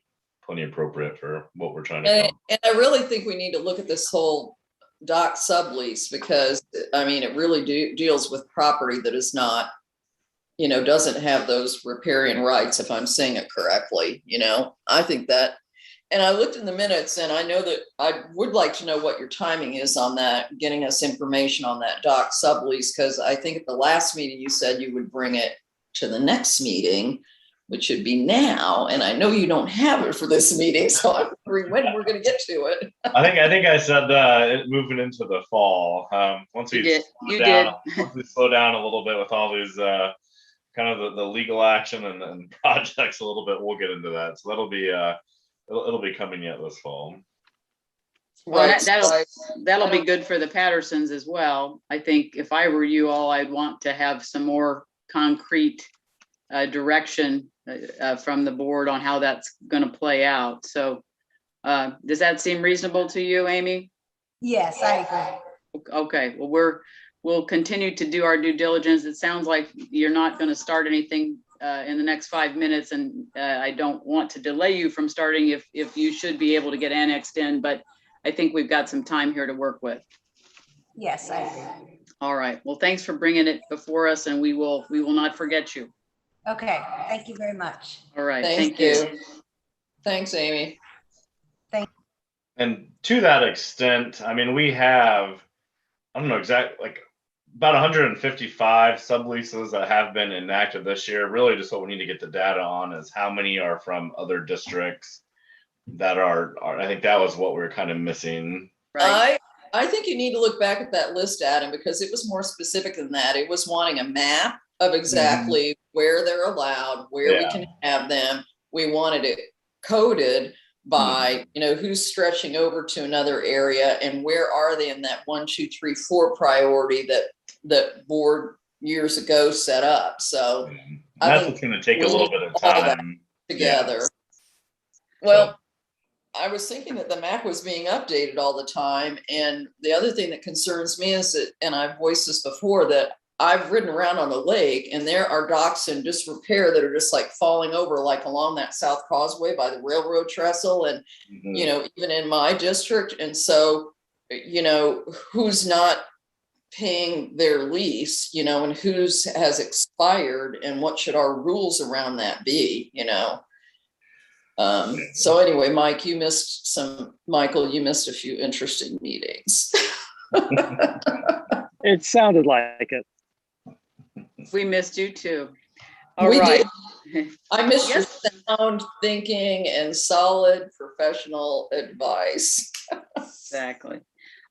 plenty appropriate for what we're trying to And, come. and I really think we need to look at this whole dock sublease, because I mean, it really deals with property that is not, you know, doesn't have those riparian rights, if I'm saying it correctly. You know, I think that, and I looked in the minutes, and I know that I would like to know what your timing is on that, getting us information on that dock sublease, because I think at the last meeting you said you would bring it to the next meeting, which should be now, and I know you don't have it for this meeting, so I'm wondering when we're going to get to it. I think I said moving into the fall. Once we slow down a little bit with all these kind of the legal action and projects a little bit, we'll get into that. So that'll be it'll be coming yet this fall. Well, Right. that'll be good for the Pattersons as well. I think if I were you all, I'd want to have some more concrete direction from the board on how that's going to play out. So does that seem reasonable to you, Amy? Yes, I agree. Okay, well, we'll continue to do our due diligence. It sounds like you're not going to start anything in the next 5 minutes, and I don't want to delay you from starting if you should be able to get annexed in, but I think we've got some time here to work with. Yes, I agree. All right, well, thanks for bringing it before us, and we will not forget you. Okay, thank you very much. All right, Thank you. Thanks, Amy. And to that extent, I mean, we have, I don't know exactly, like about 155 subleases that have been enacted this year. Really just what we need to get the data on is how many are from other districts that are I think that was what we were kind of missing. Right. I think you need to look back at that list, Adam, because it was more specific than that. It was wanting a map of exactly where they're allowed, where we can have them. We wanted it coded by, you know, who's stretching over to another area and where are they in that 1, 2, 3, 4 priority that board years ago set up. So that's what's going to take a little bit of time together. Yeah. Well, I was thinking that the map was being updated all the time. And the other thing that concerns me is that, and I've voiced this before, that I've ridden around on the lake and there are docks in disrepair that are just like falling over, like along that South Causeway by the railroad trestle. And, you know, even in my district. And so, you know, who's not paying their lease, you know, and whose has expired and what should our rules around that be, you know? So anyway, Michael, you missed a few interesting meetings. It sounded like it. We missed you too. All right. I missed your sound thinking and solid professional advice. Exactly.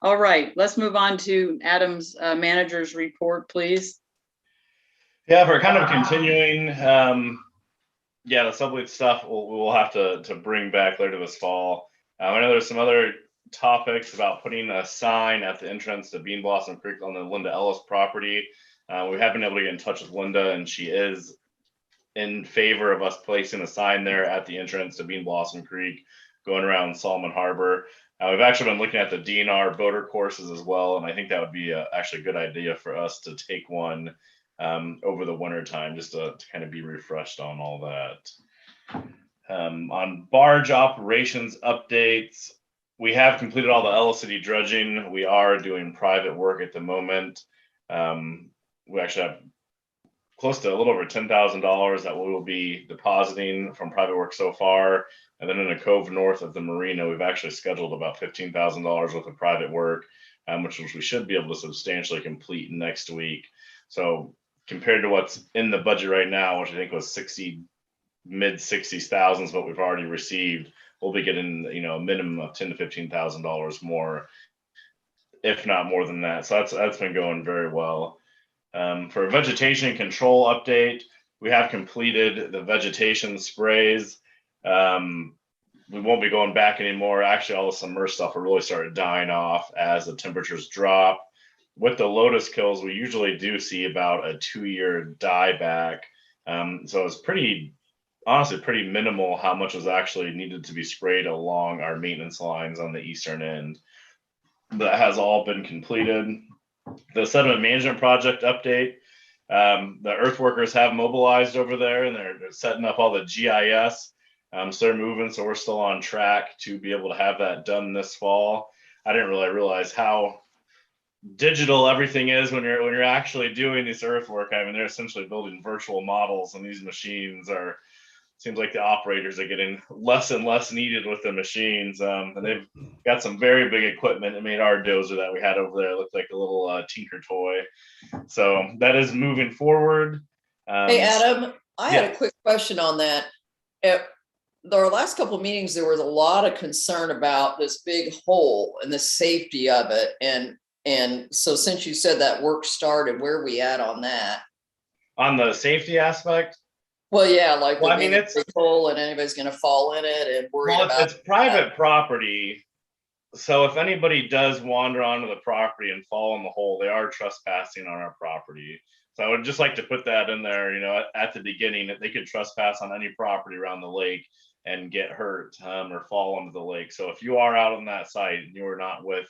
All right, let's move on to Adam's manager's report, please. Yeah, we're kind of continuing. Yeah, the sublease stuff we'll have to bring back later this fall. I know there's some other topics about putting a sign at the entrance to Bean Blossom Creek on the Linda Ellis property. We have been able to get in touch with Linda, and she is in favor of us placing a sign there at the entrance to Bean Blossom Creek, going around Solomon Harbor. We've actually been looking at the DNR boater courses as well, and I think that would be actually a good idea for us to take one over the winter time, just to kind of be refreshed on all that. On barge operations updates, we have completed all the LCD dredging. We are doing private work at the moment. We actually have close to a little over $10,000 that we will be depositing from private work so far. And then in a cove north of the marina, we've actually scheduled about $15,000 worth of private work, which we should be able to substantially complete next week. So compared to what's in the budget right now, which I think was mid 60s thousands, what we've already received, we'll be getting, you know, a minimum of $10,000 to $15,000 more if not more than that. So that's been going very well. For a vegetation control update, we have completed the vegetation sprays. We won't be going back anymore. Actually, all the summer stuff will really start dying off as the temperatures drop. With the lotus kills, we usually do see about a 2-year dieback. So it's honestly pretty minimal how much was actually needed to be sprayed along our maintenance lines on the eastern end. That has all been completed. The sediment management project update, the earth workers have mobilized over there, and they're setting up all the GIS. So they're moving, so we're still on track to be able to have that done this fall. I didn't really realize how digital everything is when you're actually doing this earthwork. I mean, they're essentially building virtual models, and these machines seems like the operators are getting less and less needed with the machines. And they've got some very big equipment. It made our dozer that we had over there look like a little tinker toy. So that is moving forward. Hey, Adam, I had yeah. a quick question on that. At our last couple of meetings, there was a lot of concern about this big hole and the safety of it. And so since you said that work started, where are we at on that? On the safety aspect? Well, yeah, like Well, there I mean, being a big hole and anybody's going to fall in it and worry well, about it's private property. So if anybody does wander onto the property and fall in the hole, they are trespassing on our property. So I would just like to put that in there, at the beginning, that they could trespass on any property around the lake and get hurt or fall into the lake. So if you are out on that site and you are not with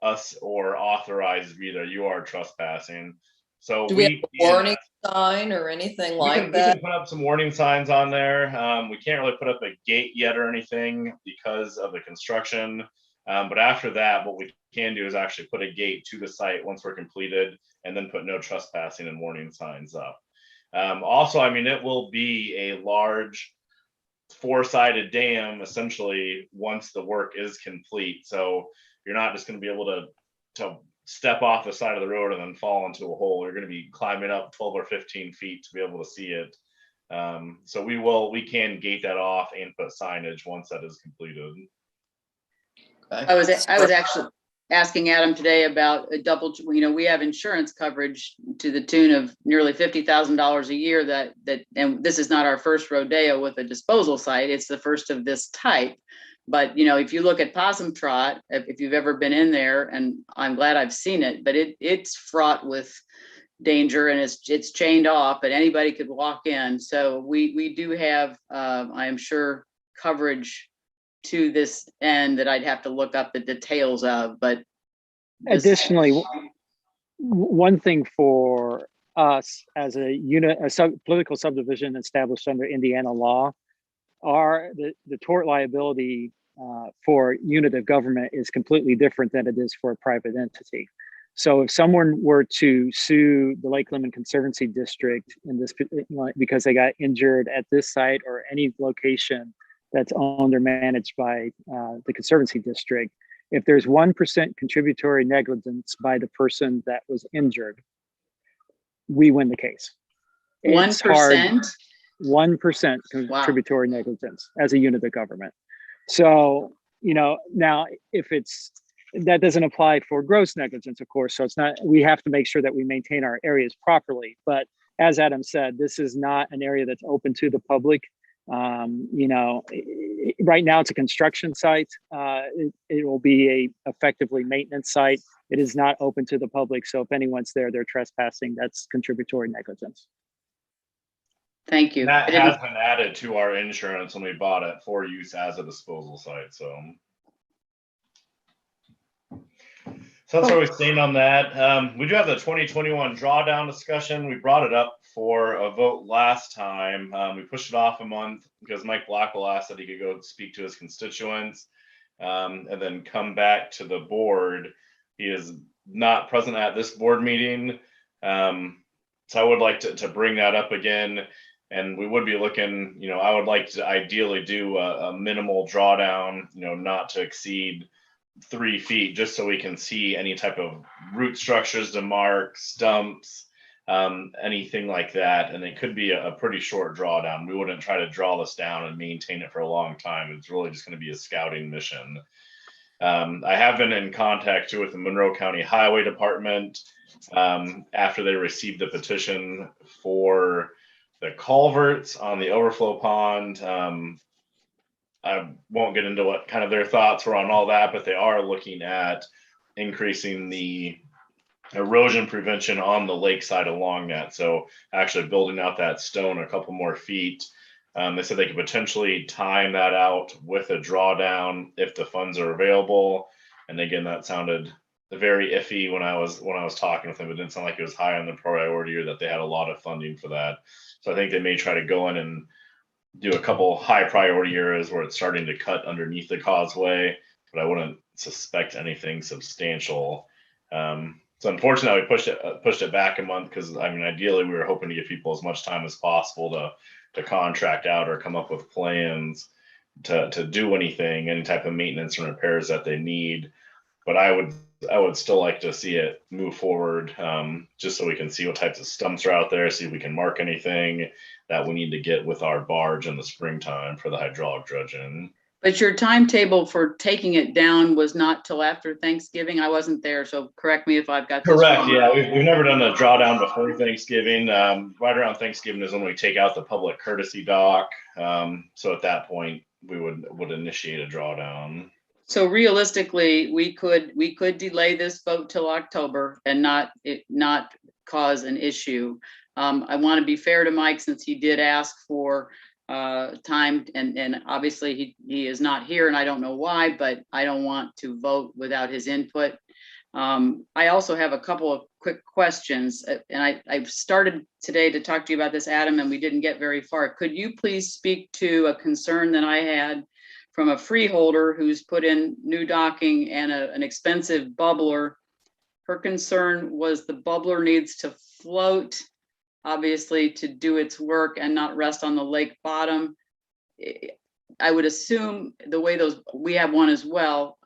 us or authorized to be there, you are trespassing. So do we have a warning sign or anything like that? We can put up some warning signs on there. We can't really put up a gate yet or anything because of the construction. But after that, what we can do is actually put a gate to the site once we're completed, and then put no trespassing and warning signs up. Also, I mean, it will be a large 4-sided dam essentially once the work is complete. So you're not just going to be able to step off the side of the road and then fall into a hole. You're going to be climbing up 12 or 15 feet to be able to see it. So we can gate that off and put signage once that is completed. Okay. I was actually asking Adam today about a double, we have insurance coverage to the tune of nearly $50,000 a year that, and this is not our first rodeo with a disposal site. It's the first of this type. But, if you look at Possum Trot, if you've ever been in there, and I'm glad I've seen it, but it's fraught with danger, and it's chained off, and anybody could walk in. So we do have, I am sure, coverage to this end that I'd have to look up the details of. But additionally, one thing for us as a unit, political subdivision established under Indiana law, the tort liability for unit of government is completely different than it is for a private entity. So if someone were to sue the Lake Lemon Conservancy District in this because they got injured at this site or any location that's owned or managed by the Conservancy District, if there's 1% contributory negligence by the person that was injured, we win the case. 1%? 1% contributory negligence as a unit of government. So, now if that doesn't apply for gross negligence, of course. So it's not, we have to make sure that we maintain our areas properly. But as Adam said, this is not an area that's open to the public. Right now it's a construction site. It will be effectively maintenance site. It is not open to the public. So if anyone's there, they're trespassing, that's contributory negligence. Thank you. That has been added to our insurance when we bought it for use as a disposal site. So that's where we stand on that. We do have the 2021 drawdown discussion. We brought it up for a vote last time. We pushed it off a month because Mike Blackwell asked that he could go speak to his constituents and then come back to the board. He is not present at this board meeting. So I would like to bring that up again. And we would be looking, I would like to ideally do a minimal drawdown, not to exceed 3 feet, just so we can see any type of root structures to mark, stumps, anything like that. And it could be a pretty short drawdown. We wouldn't try to draw this down and maintain it for a long time. It's really just going to be a scouting mission. I have been in contact too with the Monroe County Highway Department after they received the petition for the culverts on the overflow pond. I won't get into what kind of their thoughts were on all that, but they are looking at increasing the erosion prevention on the lakeside along that. So actually building out that stone a couple more feet. They said they could potentially time that out with a drawdown if the funds are available. And again, that sounded very iffy when I was talking with them. It didn't sound like it was high on the priority or that they had a lot of funding for that. So I think they may try to go in and do a couple high priority areas where it's starting to cut underneath the causeway, but I wouldn't suspect anything substantial. So unfortunately, we pushed it back a month because I mean, ideally, we were hoping to give people as much time as possible to contract out or come up with plans to do any type of maintenance and repairs that they need. But I would still like to see it move forward, just so we can see what types of stumps are out there, see if we can mark anything that we need to get with our barge in the springtime for the hydraulic dredging. But your timetable for taking it down was not till after Thanksgiving. I wasn't there, so correct me if I've got this Correct. wrong. Yeah, we've never done a drawdown before Thanksgiving. Right around Thanksgiving is when we take out the public courtesy dock. So at that point, we would initiate a drawdown. So realistically, we could delay this vote till October and not cause an issue. I want to be fair to Mike since he did ask for time, and obviously he is not here, and I don't know why, but I don't want to vote without his input. I also have a couple of quick questions, and I've started today to talk to you about this, Adam, and we didn't get very far. Could you please speak to a concern that I had from a freeholder who's put in new docking and an expensive bubbler? Her concern was the bubbler needs to float, obviously, to do its work and not rest on the lake bottom. I would assume the way we have one as well.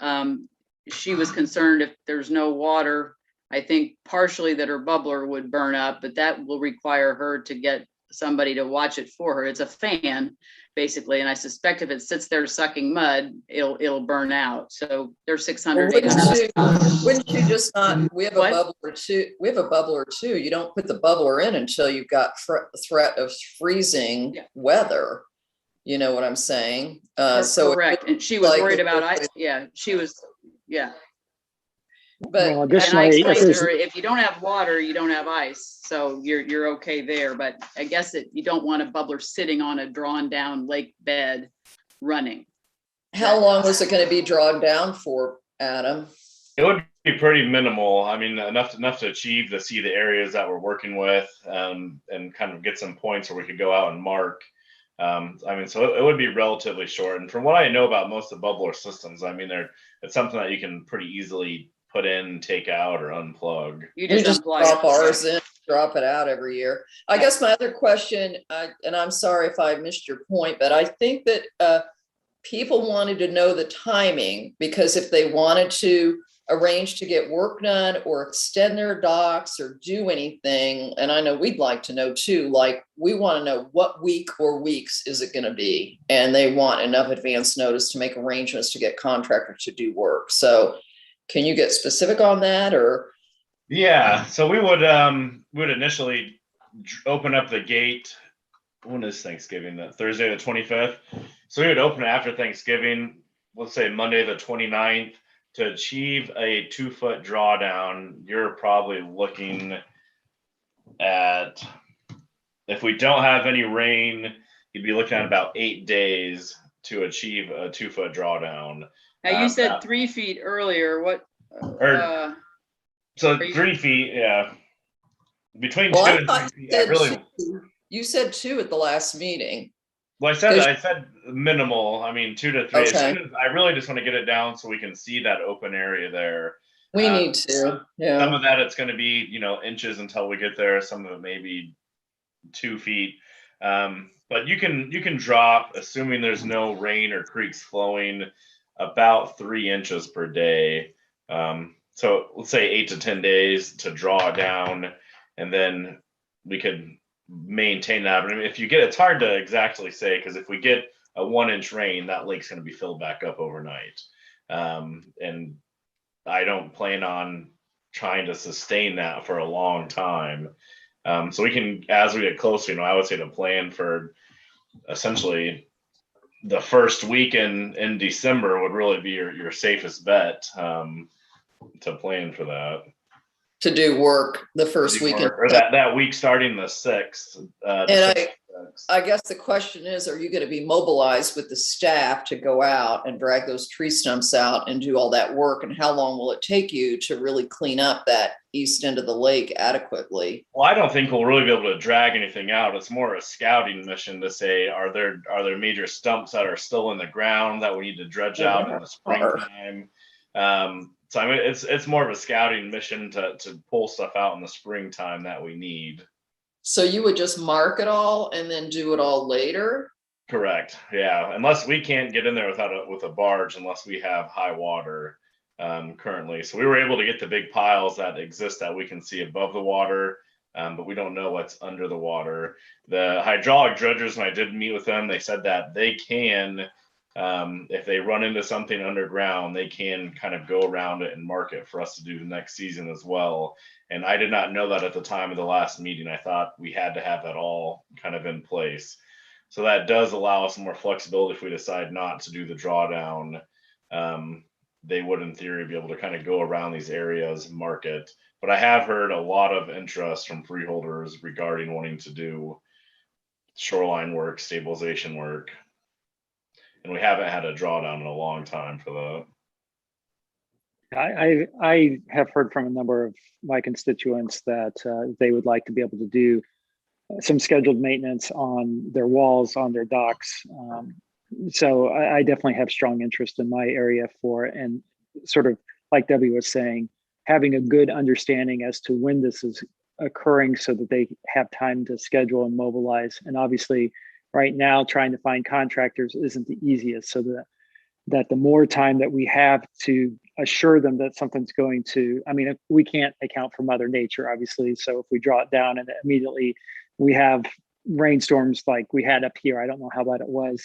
She was concerned if there's no water, I think partially that her bubbler would burn up, but that will require her to get somebody to watch it for her. It's a fan, basically, and I suspect if it sits there sucking mud, it'll burn out. So there's 600, 800. Wouldn't you just not, we have a What? bubbler too. We have a bubbler too. You don't put the bubbler in until you've got threat of freezing weather. You know what I'm saying? So correct. And she was like- worried about she was. But Well, And I additionally, explained if to there's, her, if you don't have water, you don't have ice. So you're okay there. But I guess that you don't want a bubbler sitting on a drawn down lake bed running. how long was it going to be drawn down for, Adam? It would be pretty minimal. I mean, enough to achieve to see the areas that we're working with, and kind of get some points where we could go out and mark. I mean, so it would be relatively short. And from what I know about most of the bubbler systems, I mean, it's something that you can pretty easily put in, take out, or unplug. You We just just unplug drop it. ours in, drop it out every year. I guess my other question, and I'm sorry if I missed your point, but I think that people wanted to know the timing, because if they wanted to arrange to get work done or extend their docks or do anything, and I know we'd like to know too, like we want to know what week or weeks is it going to be, and they want enough advance notice to make arrangements to get contractors to do work. So can you get specific on that? Or Yeah, so we would initially open up the gate. When is Thanksgiving? Thursday the 25th. So we would open it after Thanksgiving, let's say Monday the 29th. To achieve a 2-foot drawdown, you're probably looking at, if we don't have any rain, you'd be looking at about 8 days to achieve a 2-foot drawdown. Now you said 3 feet earlier. What? So Are you- 3 feet, yeah. Between well, 2 I and thought 3 feet. I really, you said 2 at the last meeting. well, I said minimal. I mean, 2 to 3. Okay. I really just want to get it down so we can see that open area there. We need to, Some yeah. of that it's going to be, inches until we get there. Some of it maybe 2 feet. But you can drop, assuming there's no rain or creeks flowing, about 3 inches per day. So let's say 8 to 10 days to draw down, and then we could maintain that. But I mean, if you get, it's hard to exactly say, because if we get a 1-inch rain, that lake's going to be filled back up overnight. And I don't plan on trying to sustain that for a long time. So we can, as we get closer, I would say the plan for essentially the first week in December would really be your safest bet, to plan for that. To do work the first weekend. Or that week starting the 6th. And I guess the question is, are you going to be mobilized with the staff to go out and drag those tree stumps out and do all that work? And how long will it take you to really clean up that east end of the lake adequately? Well, I don't think we'll really be able to drag anything out. It's more a scouting mission to say, are there major stumps that are still in the ground that we need to dredge out in the springtime? So I mean, it's more of a scouting mission to pull stuff out in the springtime that we need. So you would just mark it all and then do it all later? Correct. Yeah, unless we can't get in there with a barge, unless we have high water currently. So we were able to get the big piles that exist that we can see above the water, but we don't know what's under the water. The hydraulic dredgers, when I did meet with them, they said that they can. If they run into something underground, they can kind of go around it and mark it for us to do the next season as well. And I did not know that at the time of the last meeting. I thought we had to have that all kind of in place. So that does allow us more flexibility if we decide not to do the drawdown. They would, in theory, be able to kind of go around these areas, mark it. But I have heard a lot of interest from freeholders regarding wanting to do shoreline work, stabilization work. And we haven't had a drawdown in a long time for that. I have heard from a number of my constituents that they would like to be able to do some scheduled maintenance on their walls, on their docks. So I definitely have strong interest in my area for it. And sort of like Debbie was saying, having a good understanding as to when this is occurring so that they have time to schedule and mobilize. And obviously, right now, trying to find contractors isn't the easiest. So that the more time that we have to assure them that something's going to, I mean, we can't account for Mother Nature, obviously. So if we draw it down and immediately we have rainstorms like we had up here, I don't know how bad it was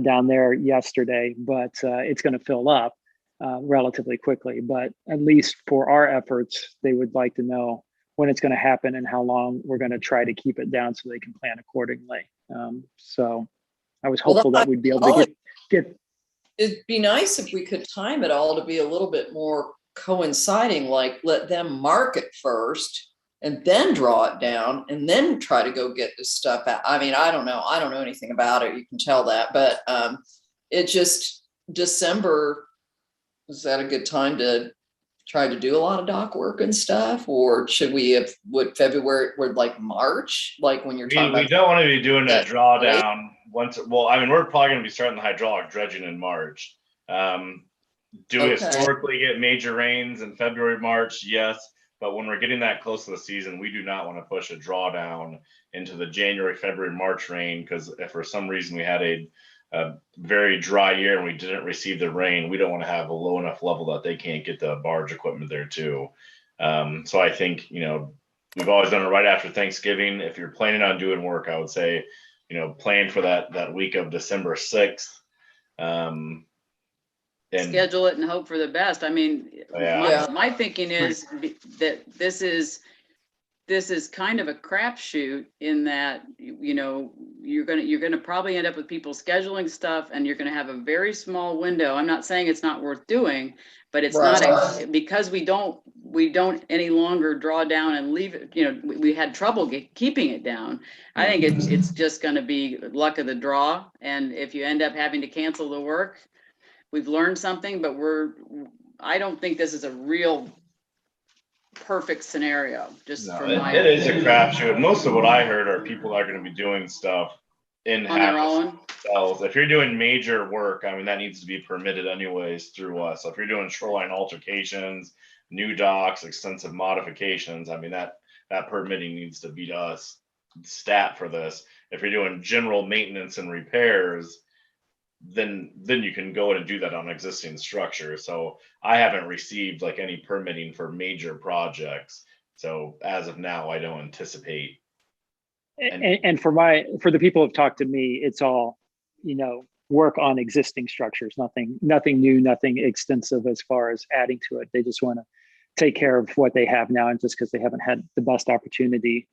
down there yesterday, but it's going to fill up relatively quickly. But at least for our efforts, they would like to know when it's going to happen and how long we're going to try to keep it down so they can plan accordingly. So I was hopeful that we'd be able to get. It'd be nice if we could time it all to be a little bit more coinciding, like let them mark it first and then draw it down and then try to go get this stuff out. I mean, I don't know anything about it. You can tell that, but it just, December, is that a good time to try to do a lot of dock work and stuff? Or should we have, February, like March, like when you're talking about? We don't want to be doing a drawdown once. Well, I mean, we're probably going to be starting the hydraulic dredging in March. Do we historically get major rains in February, March? Yes. But when we're getting that close to the season, we do not want to push a drawdown into the January, February, March rain, because if for some reason we had a very dry year and we didn't receive the rain, we don't want to have a low enough level that they can't get the barge equipment there too. So I think, we've always done it right after Thanksgiving. If you're planning on doing work, I would say, plan for that week of December 6th. And schedule it and hope for the best. I mean, my thinking is that this is kind of a crapshoot in that, you're gonna probably end up with people scheduling stuff and you're gonna have a very small window. I'm not saying it's not worth doing, but it's not because we don't any longer draw down and leave it. We had trouble keeping it down. I think it's just gonna be luck of the draw. And if you end up having to cancel the work, we've learned something, but I don't think this is a real perfect scenario. Just no, it is a crapshoot. Most of what I heard are people that are going to be doing stuff in on their own themselves. If you're doing major work, I mean, that needs to be permitted anyways through us. So if you're doing shoreline altercations, new docks, extensive modifications, I mean, that permitting needs to be to us stat for this. If you're doing general maintenance and repairs, then you can go in and do that on existing structure. So I haven't received like any permitting for major projects. So as of now, I don't anticipate. And for the people who've talked to me, it's all, work on existing structures, nothing new, nothing extensive as far as adding to it. They just want to take care of what they have now, and just because they haven't had the best opportunity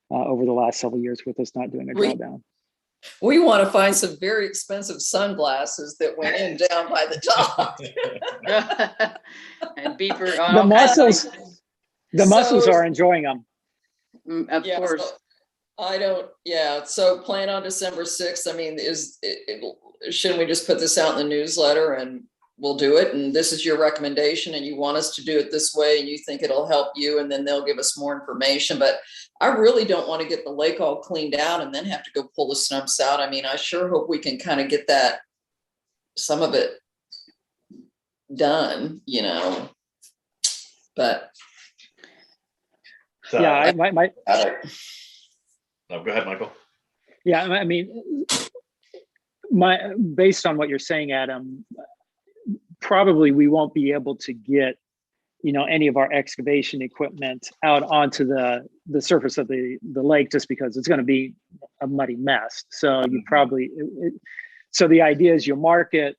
over the last several years with us not doing a drawdown. We want to find some very expensive sunglasses that went in down by the top. And beeper. The mussels, the mussels So- are enjoying them. Of Yeah, course. so I don't, yeah, so plan on December 6th. I mean, shouldn't we just put this out in the newsletter and we'll do it? And this is your recommendation and you want us to do it this way and you think it'll help you, and then they'll give us more information. But I really don't want to get the lake all cleaned out and then have to go pull the stumps out. I mean, I sure hope we can kind of get that, some of it done, you know, but. So, Yeah, I might. no, go ahead, Michael. Yeah, I mean, based on what you're saying, Adam, probably we won't be able to get, you know, any of our excavation equipment out onto the surface of the lake, just because it's going to be a muddy mess. So you probably, so the idea is you mark it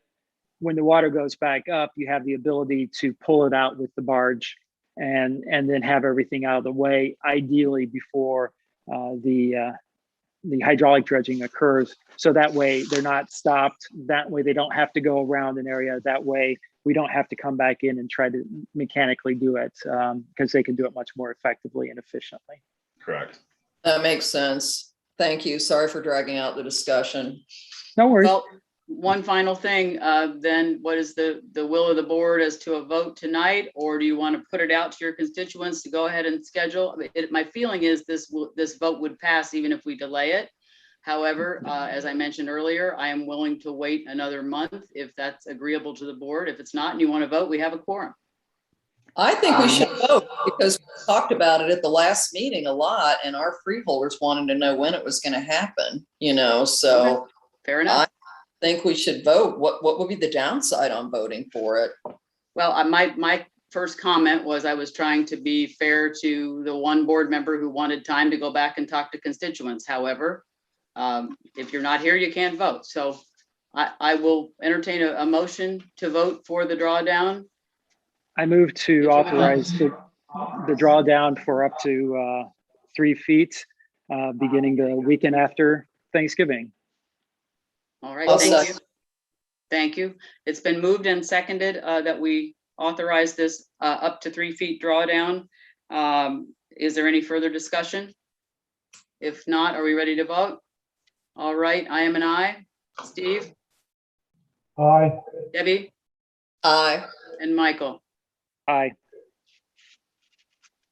when the water goes back up, you have the ability to pull it out with the barge and then have everything out of the way, ideally before the hydraulic dredging occurs. So that way they're not stopped. That way they don't have to go around an area. That way we don't have to come back in and try to mechanically do it, because they can do it much more effectively and efficiently. Correct. That makes sense. Thank you. Sorry for dragging out the discussion. No worries. Well, one final thing, then what is the will of the board as to a vote tonight? Or do you want to put it out to your constituents to go ahead and schedule? I mean, my feeling is this vote would pass even if we delay it. However, as I mentioned earlier, I am willing to wait another month if that's agreeable to the board. If it's not and you want to vote, we have a quorum. I think we should vote because we talked about it at the last meeting a lot and our freeholders wanted to know when it was going to happen, you know, so. Fair enough. I think we should vote. What would be the downside on voting for it? Well, my first comment was I was trying to be fair to the one board member who wanted time to go back and talk to constituents. However, if you're not here, you can't vote. So I will entertain a motion to vote for the drawdown. I move to authorize the drawdown for up to 3 feet, beginning the weekend after Thanksgiving. All right, I'll thank you. second. Thank you. It's been moved and seconded that we authorize this up to 3 feet drawdown. Is there any further discussion? If not, are we ready to vote? All right, I am an aye. Steve, Aye. Debbie, Aye. and Michael. Aye.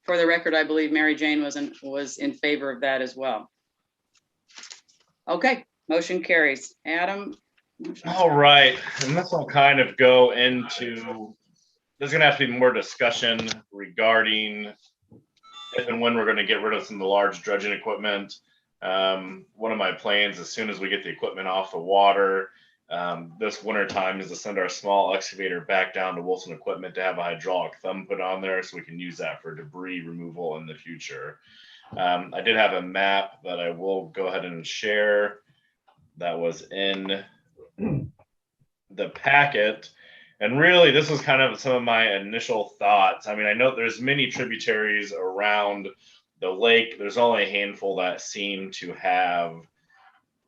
For the record, I believe Mary Jane was in favor of that as well. Okay, motion carries. Adam? All right, and this will kind of go into, there's gonna have to be more discussion regarding if and when we're gonna get rid of some of the large dredging equipment. One of my plans, as soon as we get the equipment off the water, this winter time, is to send our small excavator back down to Wilson Equipment to have a hydraulic thumb put on there so we can use that for debris removal in the future. I did have a map that I will go ahead and share that was in the packet. And really, this was kind of some of my initial thoughts. I mean, I know there's many tributaries around the lake. There's only a handful that seem to have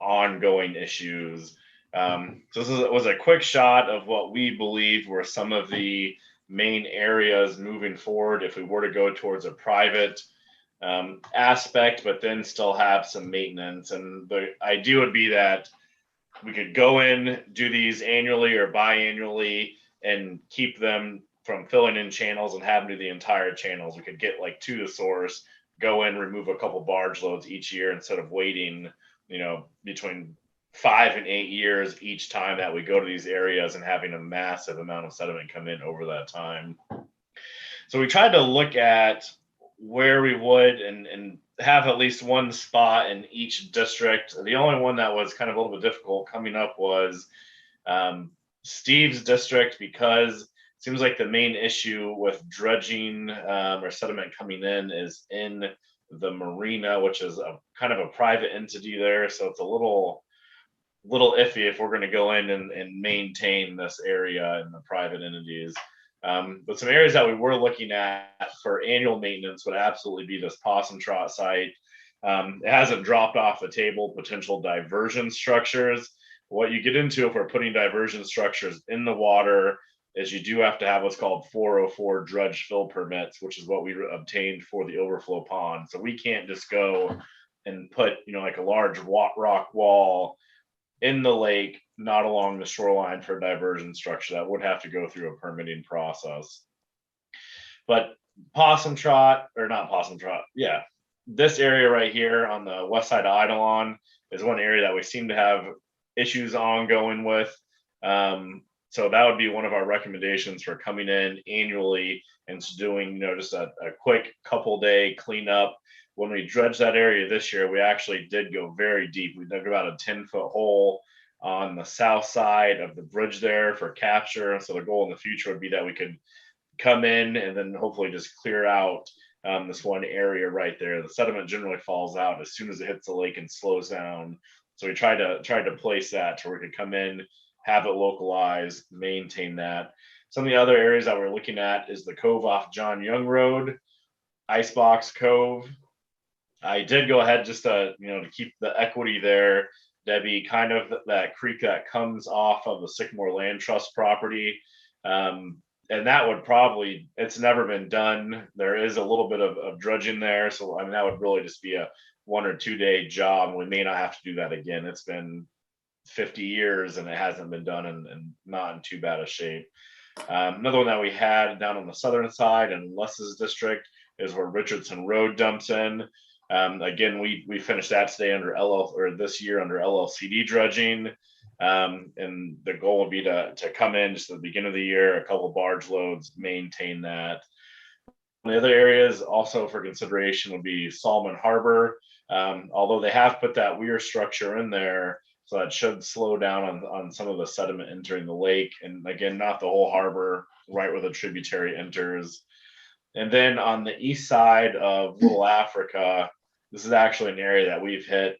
ongoing issues. So this was a quick shot of what we believe were some of the main areas moving forward if we were to go towards a private aspect, but then still have some maintenance. And the idea would be that we could go in, do these annually or biannually, and keep them from filling in channels and have them do the entire channels. We could get like to the source, go in, remove a couple barge loads each year instead of waiting, you know, between 5 and 8 years each time that we go to these areas and having a massive amount of sediment come in over that time. So we tried to look at where we would and have at least one spot in each district. The only one that was kind of a little bit difficult coming up was Steve's district, because it seems like the main issue with dredging or sediment coming in is in the marina, which is a kind of a private entity there. So it's a little little iffy if we're going to go in and maintain this area in the private entities. But some areas that we were looking at for annual maintenance would absolutely be this possum trot site. It hasn't dropped off the table, potential diversion structures. What you get into if we're putting diversion structures in the water is you do have to have what's called 404 dredge fill permits, which is what we obtained for the overflow pond. So we can't just go and put, like a large rock wall in the lake, not along the shoreline for a diversion structure. That would have to go through a permitting process. But possum trot, or not possum trot, yeah. This area right here on the west side of Eidolon is one area that we seem to have issues ongoing with. So that would be one of our recommendations for coming in annually and doing, just a quick couple day cleanup. When we dredged that area this year, we actually did go very deep. We dug about a 10-foot hole on the south side of the bridge there for capture. So the goal in the future would be that we could come in and then hopefully just clear out this one area right there. The sediment generally falls out as soon as it hits the lake and slows down. So we tried to place that to where we could come in, have it localized, maintain that. Some of the other areas that we're looking at is the cove off John Young Road, Icebox Cove. I did go ahead just to keep the equity there, Debbie, kind of that creek that comes off of the Sycamore Land Trust property. And that would probably, it's never been done. There is a little bit of dredging there. So, that would really just be a 1 or 2 day job. We may not have to do that again. It's been 50 years and it hasn't been done and not in too bad a shape. Another one that we had down on the southern side in Les's district is where Richardson Road dumps in. Again, we finished that today under this year under LLCD dredging. And the goal would be to come in just at the beginning of the year, a couple of barge loads, maintain that. The other areas also for consideration would be Solomon Harbor. Although they have put that weir structure in there, so that should slow down on some of the sediment entering the lake. And again, not the whole harbor, right where the tributary enters. And then on the east side of Little Africa, this is actually an area that we've hit.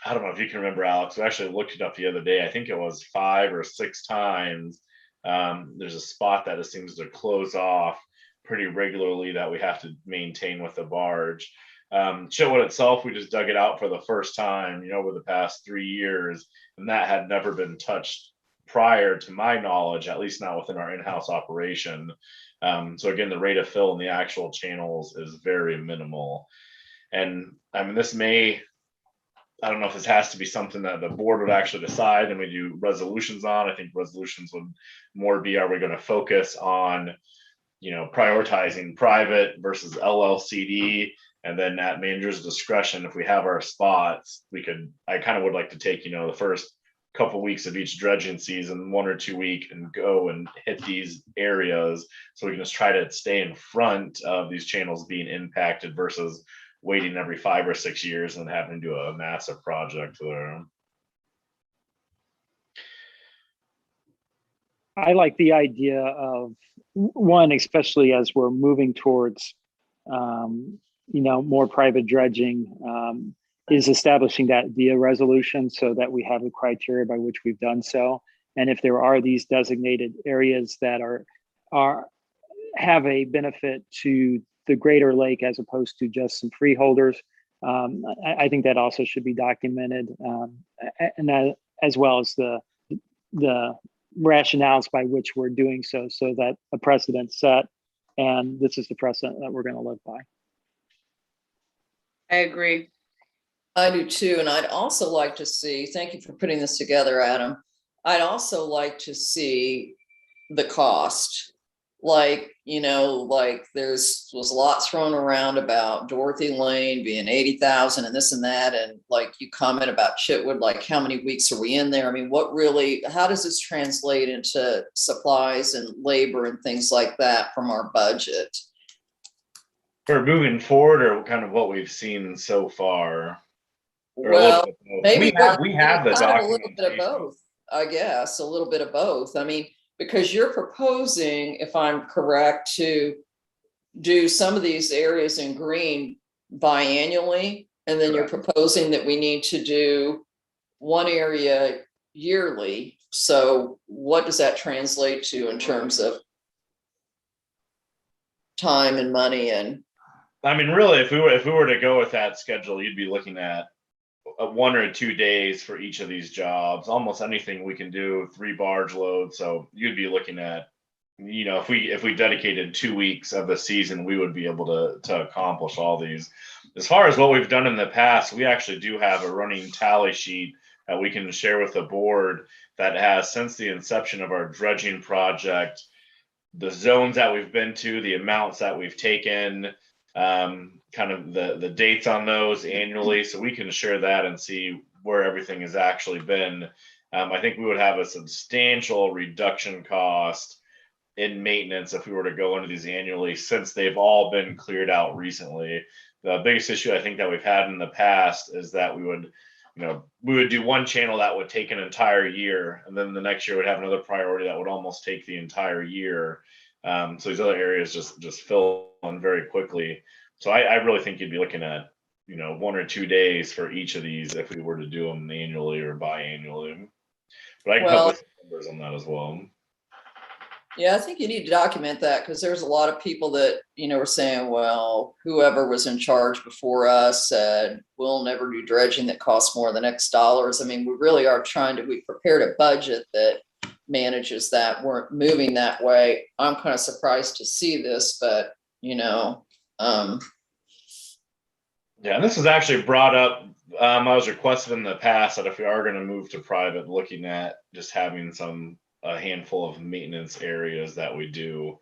I don't know if you can remember, Alex. We actually looked it up the other day. I think it was 5 or 6 times. There's a spot that it seems to close off pretty regularly that we have to maintain with the barge. Chitwood itself, we just dug it out for the first time, over the past 3 years, and that had never been touched prior to my knowledge, at least not within our in-house operation. So again, the rate of fill in the actual channels is very minimal. And this may, I don't know if this has to be something that the board would actually decide and we do resolutions on. I think resolutions would more be, are we going to focus on, prioritizing private versus LLCD, and then at manager's discretion, if we have our spots, I kind of would like to take, the first couple weeks of each dredging season, 1 or 2 week, and go and hit these areas so we can just try to stay in front of these channels being impacted versus waiting every 5 or 6 years and having to do a massive project there. I like the idea of one, especially as we're moving towards, more private dredging, is establishing that via resolution so that we have a criteria by which we've done so. And if there are these designated areas that have a benefit to the greater lake as opposed to just some freeholders, I think that also should be documented, and that, as well as the rationales by which we're doing so that a precedent set, and this is the precedent that we're going to live by. I agree. I do too. And I'd also like to see, thank you for putting this together, Adam. I'd also like to see the cost. There's was a lot thrown around about Dorothy Lane being 80,000 and this and that. And you comment about Chitwood, how many weeks are we in there? How does this translate into supplies and labor and things like that from our budget? For moving forward, or kind of what we've seen so far? Well, maybe we have the documentation. A little bit of both, I guess, a little bit of both. Because you're proposing, if I'm correct, to do some of these areas in green biannually, and then you're proposing that we need to do one area yearly. So what does that translate to in terms of time and money? And I mean, really, if we were to go with that schedule, you'd be looking at 1 or 2 days for each of these jobs. Almost anything we can do, 3 barge loads. So you'd be looking at, if we dedicated 2 weeks of the season, we would be able to accomplish all these. As far as what we've done in the past, we actually do have a running tally sheet that we can share with the board that has, since the inception of our dredging project, the zones that we've been to, the amounts that we've taken, kind of the dates on those annually, so we can share that and see where everything has actually been. I think we would have a substantial reduction cost in maintenance if we were to go into these annually, since they've all been cleared out recently. The biggest issue I think that we've had in the past is that we would do one channel that would take an entire year, and then the next year would have another priority that would almost take the entire year. So these other areas just fill in very quickly. So I really think you'd be looking at 1 or 2 days for each of these if we were to do them annually or biannually. But I can come up with numbers on that as well. yeah, I think you need to document that, because there's a lot of people that, were saying, well, whoever was in charge before us said, we'll never do dredging that costs more than X dollars. I mean, we really are we prepared a budget that manages that. We're moving that way. I'm kind of surprised to see this, but, Yeah, and this was actually brought up. I was requested in the past that if we are going to move to private, looking at just having a handful of maintenance areas that we do.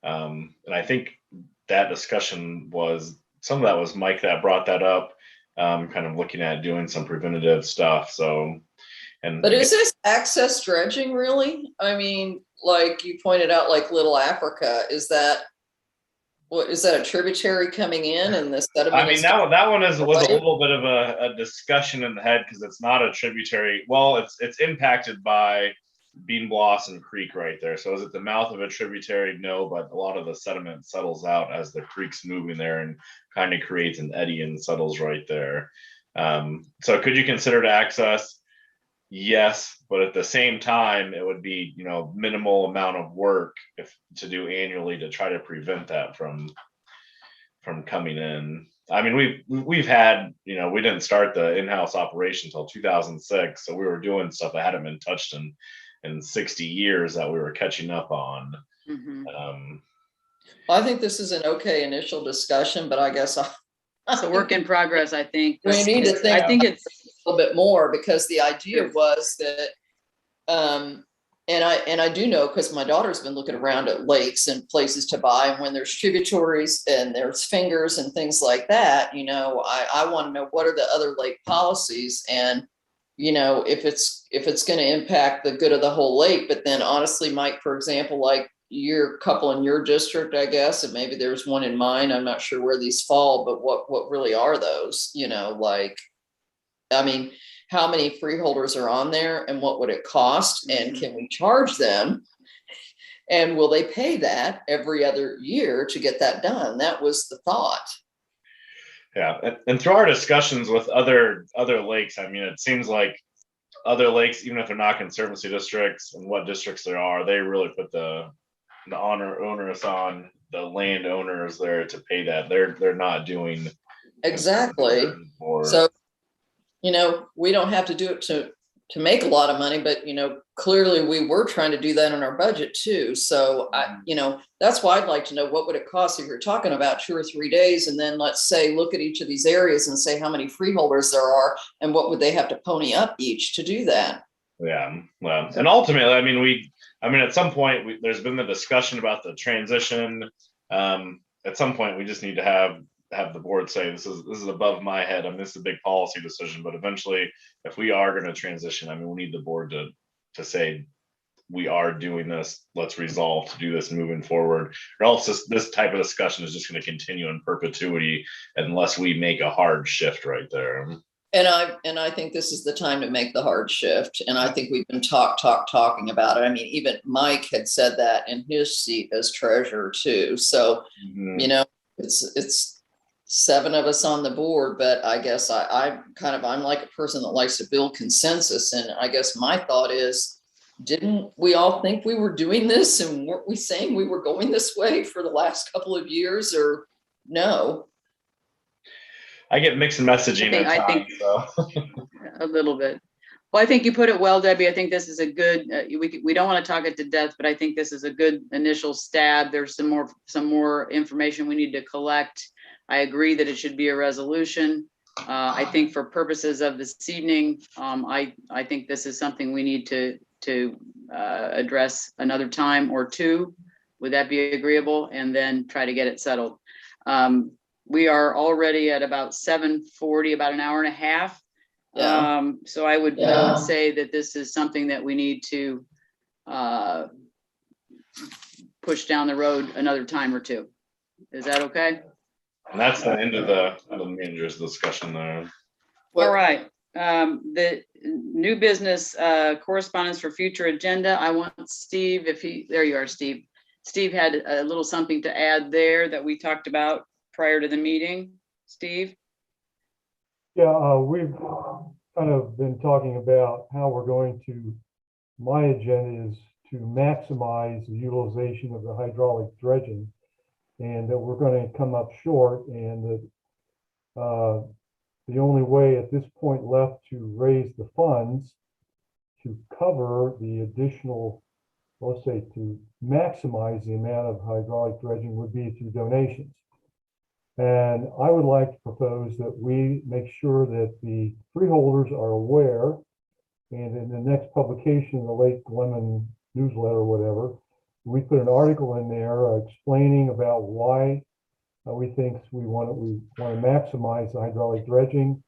And I think that discussion some of that was Mike that brought that up, kind of looking at doing some preventative stuff. But is this access dredging really? I mean, like you pointed out, like Little Africa, is that a tributary coming in and the sediment? I mean, that one was a little bit of a discussion in the head, because it's not a tributary. Well, it's impacted by Bean Blossom Creek right there. So is it the mouth of a tributary? No, but a lot of the sediment settles out as the creek's moving there and kind of creates an eddy and settles right there. So could you consider it access? Yes, but at the same time, it would be minimal amount of work to do annually to try to prevent that from coming in. I mean, we've had we didn't start the in-house operation until 2006, so we were doing stuff that hadn't been touched in 60 years that we were catching up on. Mm-hmm. Well, I think this is an okay initial discussion, but I guess it's a work in progress. I think we need to think. I think it's a little bit more, because the idea was that, and I do know, because my daughter's been looking around at lakes and places to buy, and when there's tributaries and there's fingers and things like that, I want to know what are the other lake policies, and if it's going to impact the good of the whole lake. But then honestly, Mike, for example, like your couple in your district, I guess, and maybe there's one in mine, I'm not sure where these fall, but what really are those? I mean, how many freeholders are on there, and what would it cost, and can we charge them, and will they pay that every other year to get that done? That was the thought. Yeah, and through our discussions with other lakes, I mean, it seems like other lakes, even if they're not conservancy districts, and what districts there are, they really put the onus on the landowners there to pay that. They're not doing exactly. So we don't have to do it to make a lot of money, but clearly we were trying to do that in our budget too. So that's why I'd like to know, what would it cost if you're talking about 2 or 3 days, and then let's say look at each of these areas and say how many freeholders there are, and what would they have to pony up each to do that? Yeah, well, and ultimately, I mean, at some point there's been the discussion about the transition. At some point, we just need to have the board say, this is above my head. I mean, this is a big policy decision, but eventually, if we are going to transition, I mean, we need the board to say, we are doing this, let's resolve to do this moving forward, or else this type of discussion is just going to continue in perpetuity unless we make a hard shift right there. And I think this is the time to make the hard shift. And I think we've been talking about it. I mean, even Mike had said that in his seat as treasurer too. So, it's 7 of us on the board, but I guess I'm like a person that likes to build consensus. And I guess my thought is, didn't we all think we were doing this, and weren't we saying we were going this way for the last couple of years, or no? I get mixed messaging at I times, think so. a little bit. Well, I think you put it well, Debbie. I think this is a good, we don't want to talk it to death, but I think this is a good initial stab. There's some more information we need to collect. I agree that it should be a resolution. I think for purposes of this evening, I think this is something we need to address another time or two. Would that be agreeable? And then try to get it settled. We are already at about 7:40, about an hour and a half. Yeah. So I would say that this is something that we need to push down the road another time or two. Is that okay? And that's the end of the manager's discussion there. All right. The new business correspondence for future agenda. I want Steve, there you are, Steve. Steve had a little something to add there that we talked about prior to the meeting. Steve? Yeah, we've kind of been talking about how we're going to, my agenda is to maximize the utilization of the hydraulic dredging, and that we're going to come up short, and that the only way at this point left to raise the funds to cover the additional, let's say, to maximize the amount of hydraulic dredging would be through donations. And I would like to propose that we make sure that the freeholders are aware, and in the next publication of the Lake Lemon newsletter or whatever, we put an article in there explaining about why we think we want to maximize the hydraulic dredging,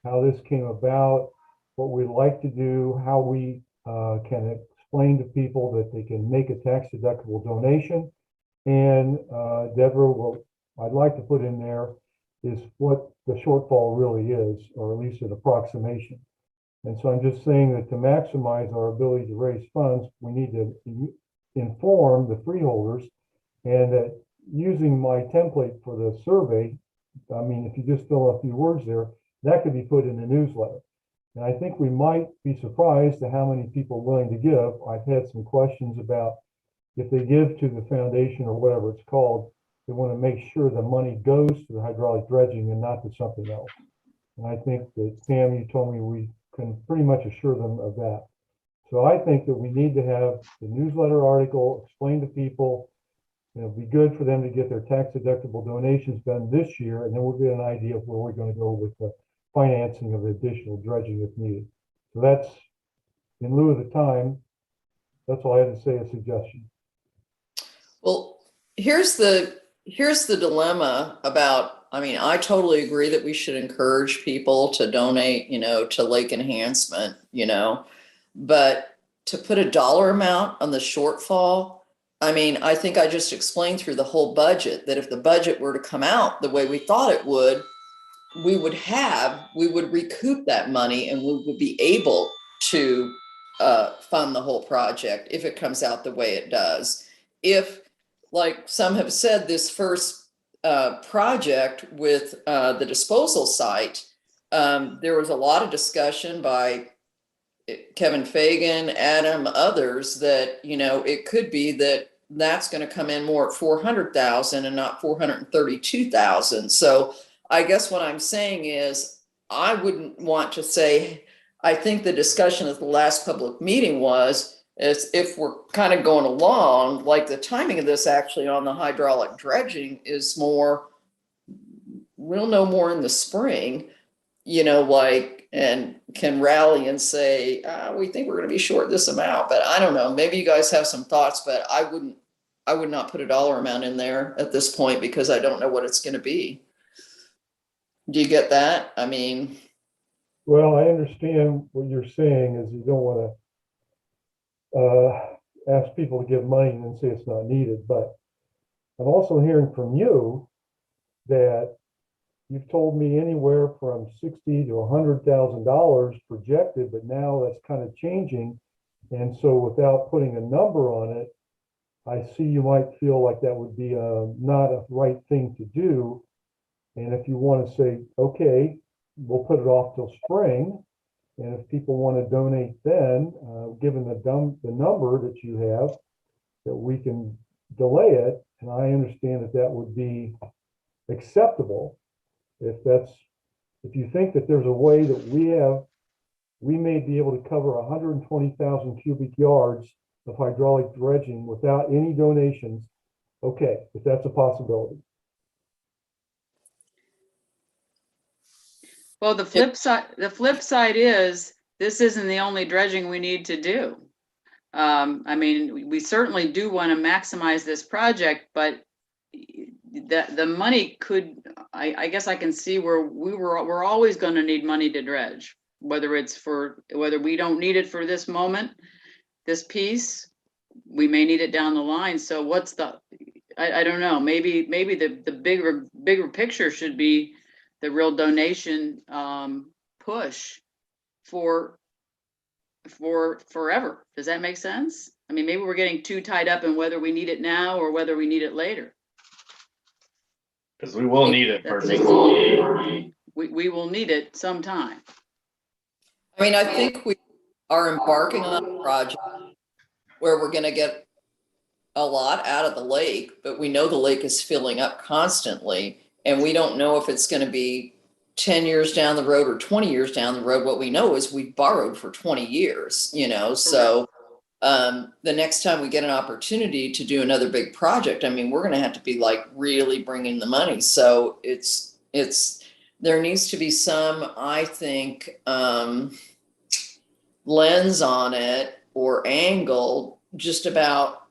how this came about, what we'd like to do, how we can explain to people that they can make a tax-deductible donation. And Deborah, what I'd like to put in there is what the shortfall really is, or at least an approximation. And so I'm just saying that to maximize our ability to raise funds, we need to inform the freeholders, and that using my template for the survey, I mean, if you just fill a few words there, that could be put in the newsletter. And I think we might be surprised at how many people are willing to give. I've had some questions about if they give to the foundation or whatever it's called, they want to make sure the money goes to the hydraulic dredging and not to something else. And I think that, Pam, you told me we can pretty much assure them of that. So I think that we need to have the newsletter article explain to people, it'd be good for them to get their tax deductible donations done this year, and then we'll get an idea of where we're going to go with the financing of additional dredging if needed. So that's, in lieu of the time, that's all I had to say, a suggestion. Well, here's the dilemma about, I mean, I totally agree that we should encourage people to donate, to lake enhancement, but to put a dollar amount on the shortfall, I mean, I think I just explained through the whole budget that if the budget were to come out the way we thought it would, we would recoup that money, and we would be able to fund the whole project if it comes out the way it does. If, like some have said, this first project with the disposal site, there was a lot of discussion by Kevin Fagan, Adam, others that, it could be that that's going to come in more at 400,000 and not 432,000. So I guess what I'm saying is, I wouldn't want to say, I think the discussion at the last public meeting was, is if we're kind of going along, like the timing of this actually on the hydraulic dredging is more, we'll know more in the spring, and can rally and say, we think we're going to be short this amount. But I don't know, maybe you guys have some thoughts, but I would not put a dollar amount in there at this point, because I don't know what it's going to be. Do you get that? I mean, well, I understand what you're saying is you don't want to ask people to give money and then say it's not needed. But I'm also hearing from you that you've told me anywhere from $60,000 to $100,000 projected, but now that's kind of changing. And so without putting a number on it, I see you might feel like that would be not a right thing to do. And if you want to say, okay, we'll put it off till spring, and if people want to donate then, given the number that you have, that we can delay it, and I understand that that would be acceptable. If you think that there's a way that we may be able to cover 120,000 cubic yards of hydraulic dredging without any donations, okay, if that's a possibility. Well, the flip side is, this isn't the only dredging we need to do. I mean, we certainly do want to maximize this project, but the money could, I guess I can see where we're always going to need money to dredge, whether we don't need it for this moment, this piece, we may need it down the line. So what's I don't know, maybe the bigger picture should be the real donation push for forever. Does that make sense? I mean, maybe we're getting too tied up in whether we need it now or whether we need it later. Because we will need it for we will need it sometime. I mean, I think we are embarking on a project where we're going to get a lot out of the lake, but we know the lake is filling up constantly, and we don't know if it's going to be 10 years down the road or 20 years down the road. What we know is we've borrowed for 20 years, you know, so the next time we get an opportunity to do another big project, I mean, we're going to have to be like really bringing the money. So there needs to be some, I think, lens on it or angle just about,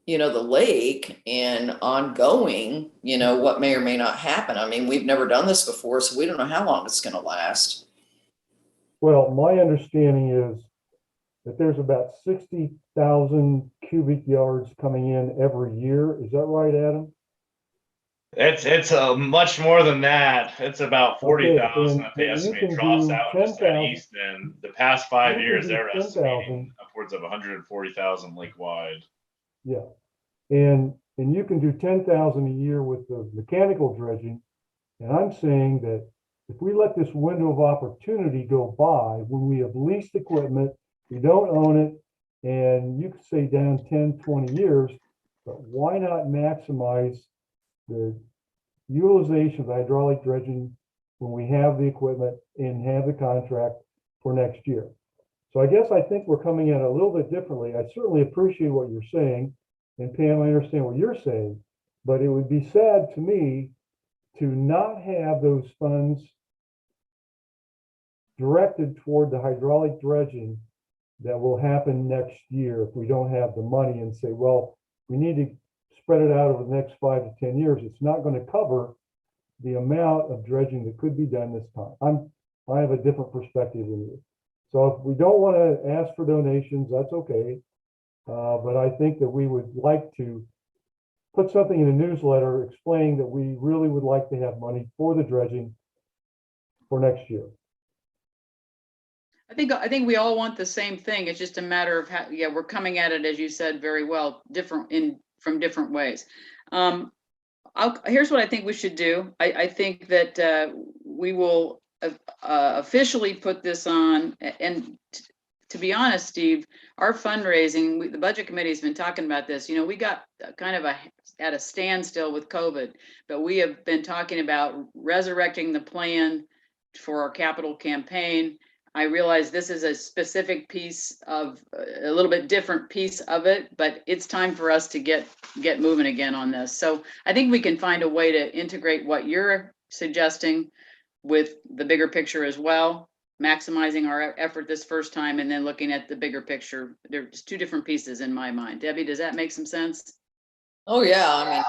you know, the lake and ongoing, you know, what may or may not happen. I mean, we've never done this before, so we don't know how long it's going to last. Well, my understanding is that there's about 60,000 cubic yards coming in every year. Is that right, Adam? It's much more than that. It's about 40,000 that they and you estimate can drops do out just at 10,000. Easton. The past 5 You years, can do they're 10,000. estimating upwards of 140,000 lake wide. Yeah, and you can do 10,000 a year with the mechanical dredging. And I'm saying that if we let this window of opportunity go by, when we have leased equipment, we don't own it, and you could say down 10, 20 years, but why not maximize the utilization of hydraulic dredging when we have the equipment and have the contract for next year? So I think we're coming at it a little bit differently. I certainly appreciate what you're saying, and Pam, I understand what you're saying, but it would be sad to me to not have those funds directed toward the hydraulic dredging that will happen next year if we don't have the money, and say, well, we need to spread it out over the next 5 to 10 years. It's not going to cover the amount of dredging that could be done this time. I have a different perspective than you. So if we don't want to ask for donations, that's okay. But I think that we would like to put something in the newsletter explaining that we really would like to have money for the dredging for next year. I think we all want the same thing. It's just a matter of how, we're coming at it, as you said very well, from different ways. Here's what I think we should do. I think that we will officially put this on, and to be honest, Steve, our fundraising, the budget committee has been talking about this. You know, we got kind of at a standstill with COVID, but we have been talking about resurrecting the plan for our capital campaign. I realize this is a specific piece of a little bit different piece of it, but it's time for us to get moving again on this. So I think we can find a way to integrate what you're suggesting with the bigger picture as well, maximizing our effort this first time and then looking at the bigger picture. There's two different pieces in my mind. Debbie, does that make some sense? Oh, yeah. I mean,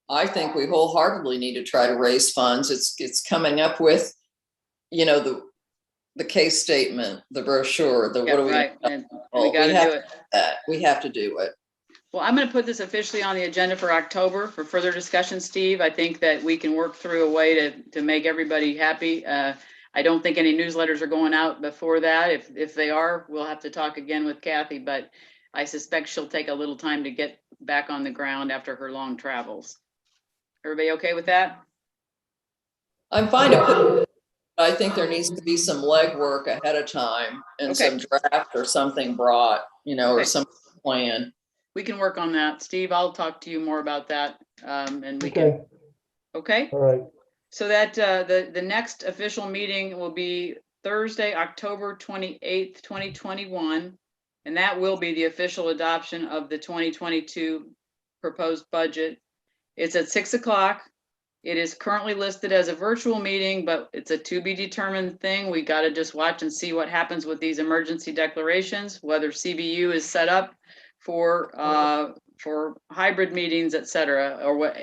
I think we wholeheartedly need to try to raise funds. It's coming up with, you know, the case statement, the brochure, what do we right. And we got to do it. We have to do it. Well, I'm going to put this officially on the agenda for October for further discussion, Steve. I think that we can work through a way to make everybody happy. I don't think any newsletters are going out before that. If they are, we'll have to talk again with Kathy, but I suspect she'll take a little time to get back on the ground after her long travels. Everybody okay with that? I'm fine to put, I think there needs to be some legwork ahead of time and Okay. some draft or something brought, or Okay. some plan. We can work on that. Steve, I'll talk to you more about that. And we Okay, can, okay? all right. So that the next official meeting will be Thursday, October 28th, 2021. And that will be the official adoption of the 2022 proposed budget. It's at 6 o'clock. It is currently listed as a virtual meeting, but it's a to be determined thing. We got to just watch and see what happens with these emergency declarations, whether CBU is set up for hybrid meetings, et cetera, or what,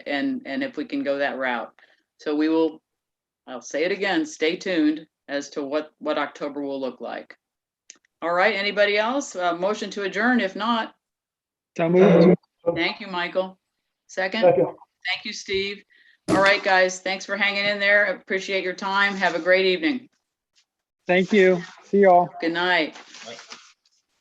and if we can go that route. So we will, I'll say it again, stay tuned as to what October will look like. All right, anybody else? Motion to adjourn, if not. So moved. Thank you, Michael. Second? Second. Thank you, Steve. All right, guys, thanks for hanging in there. Appreciate your time. Have a great evening. Thank you. See y'all. Good night. Right.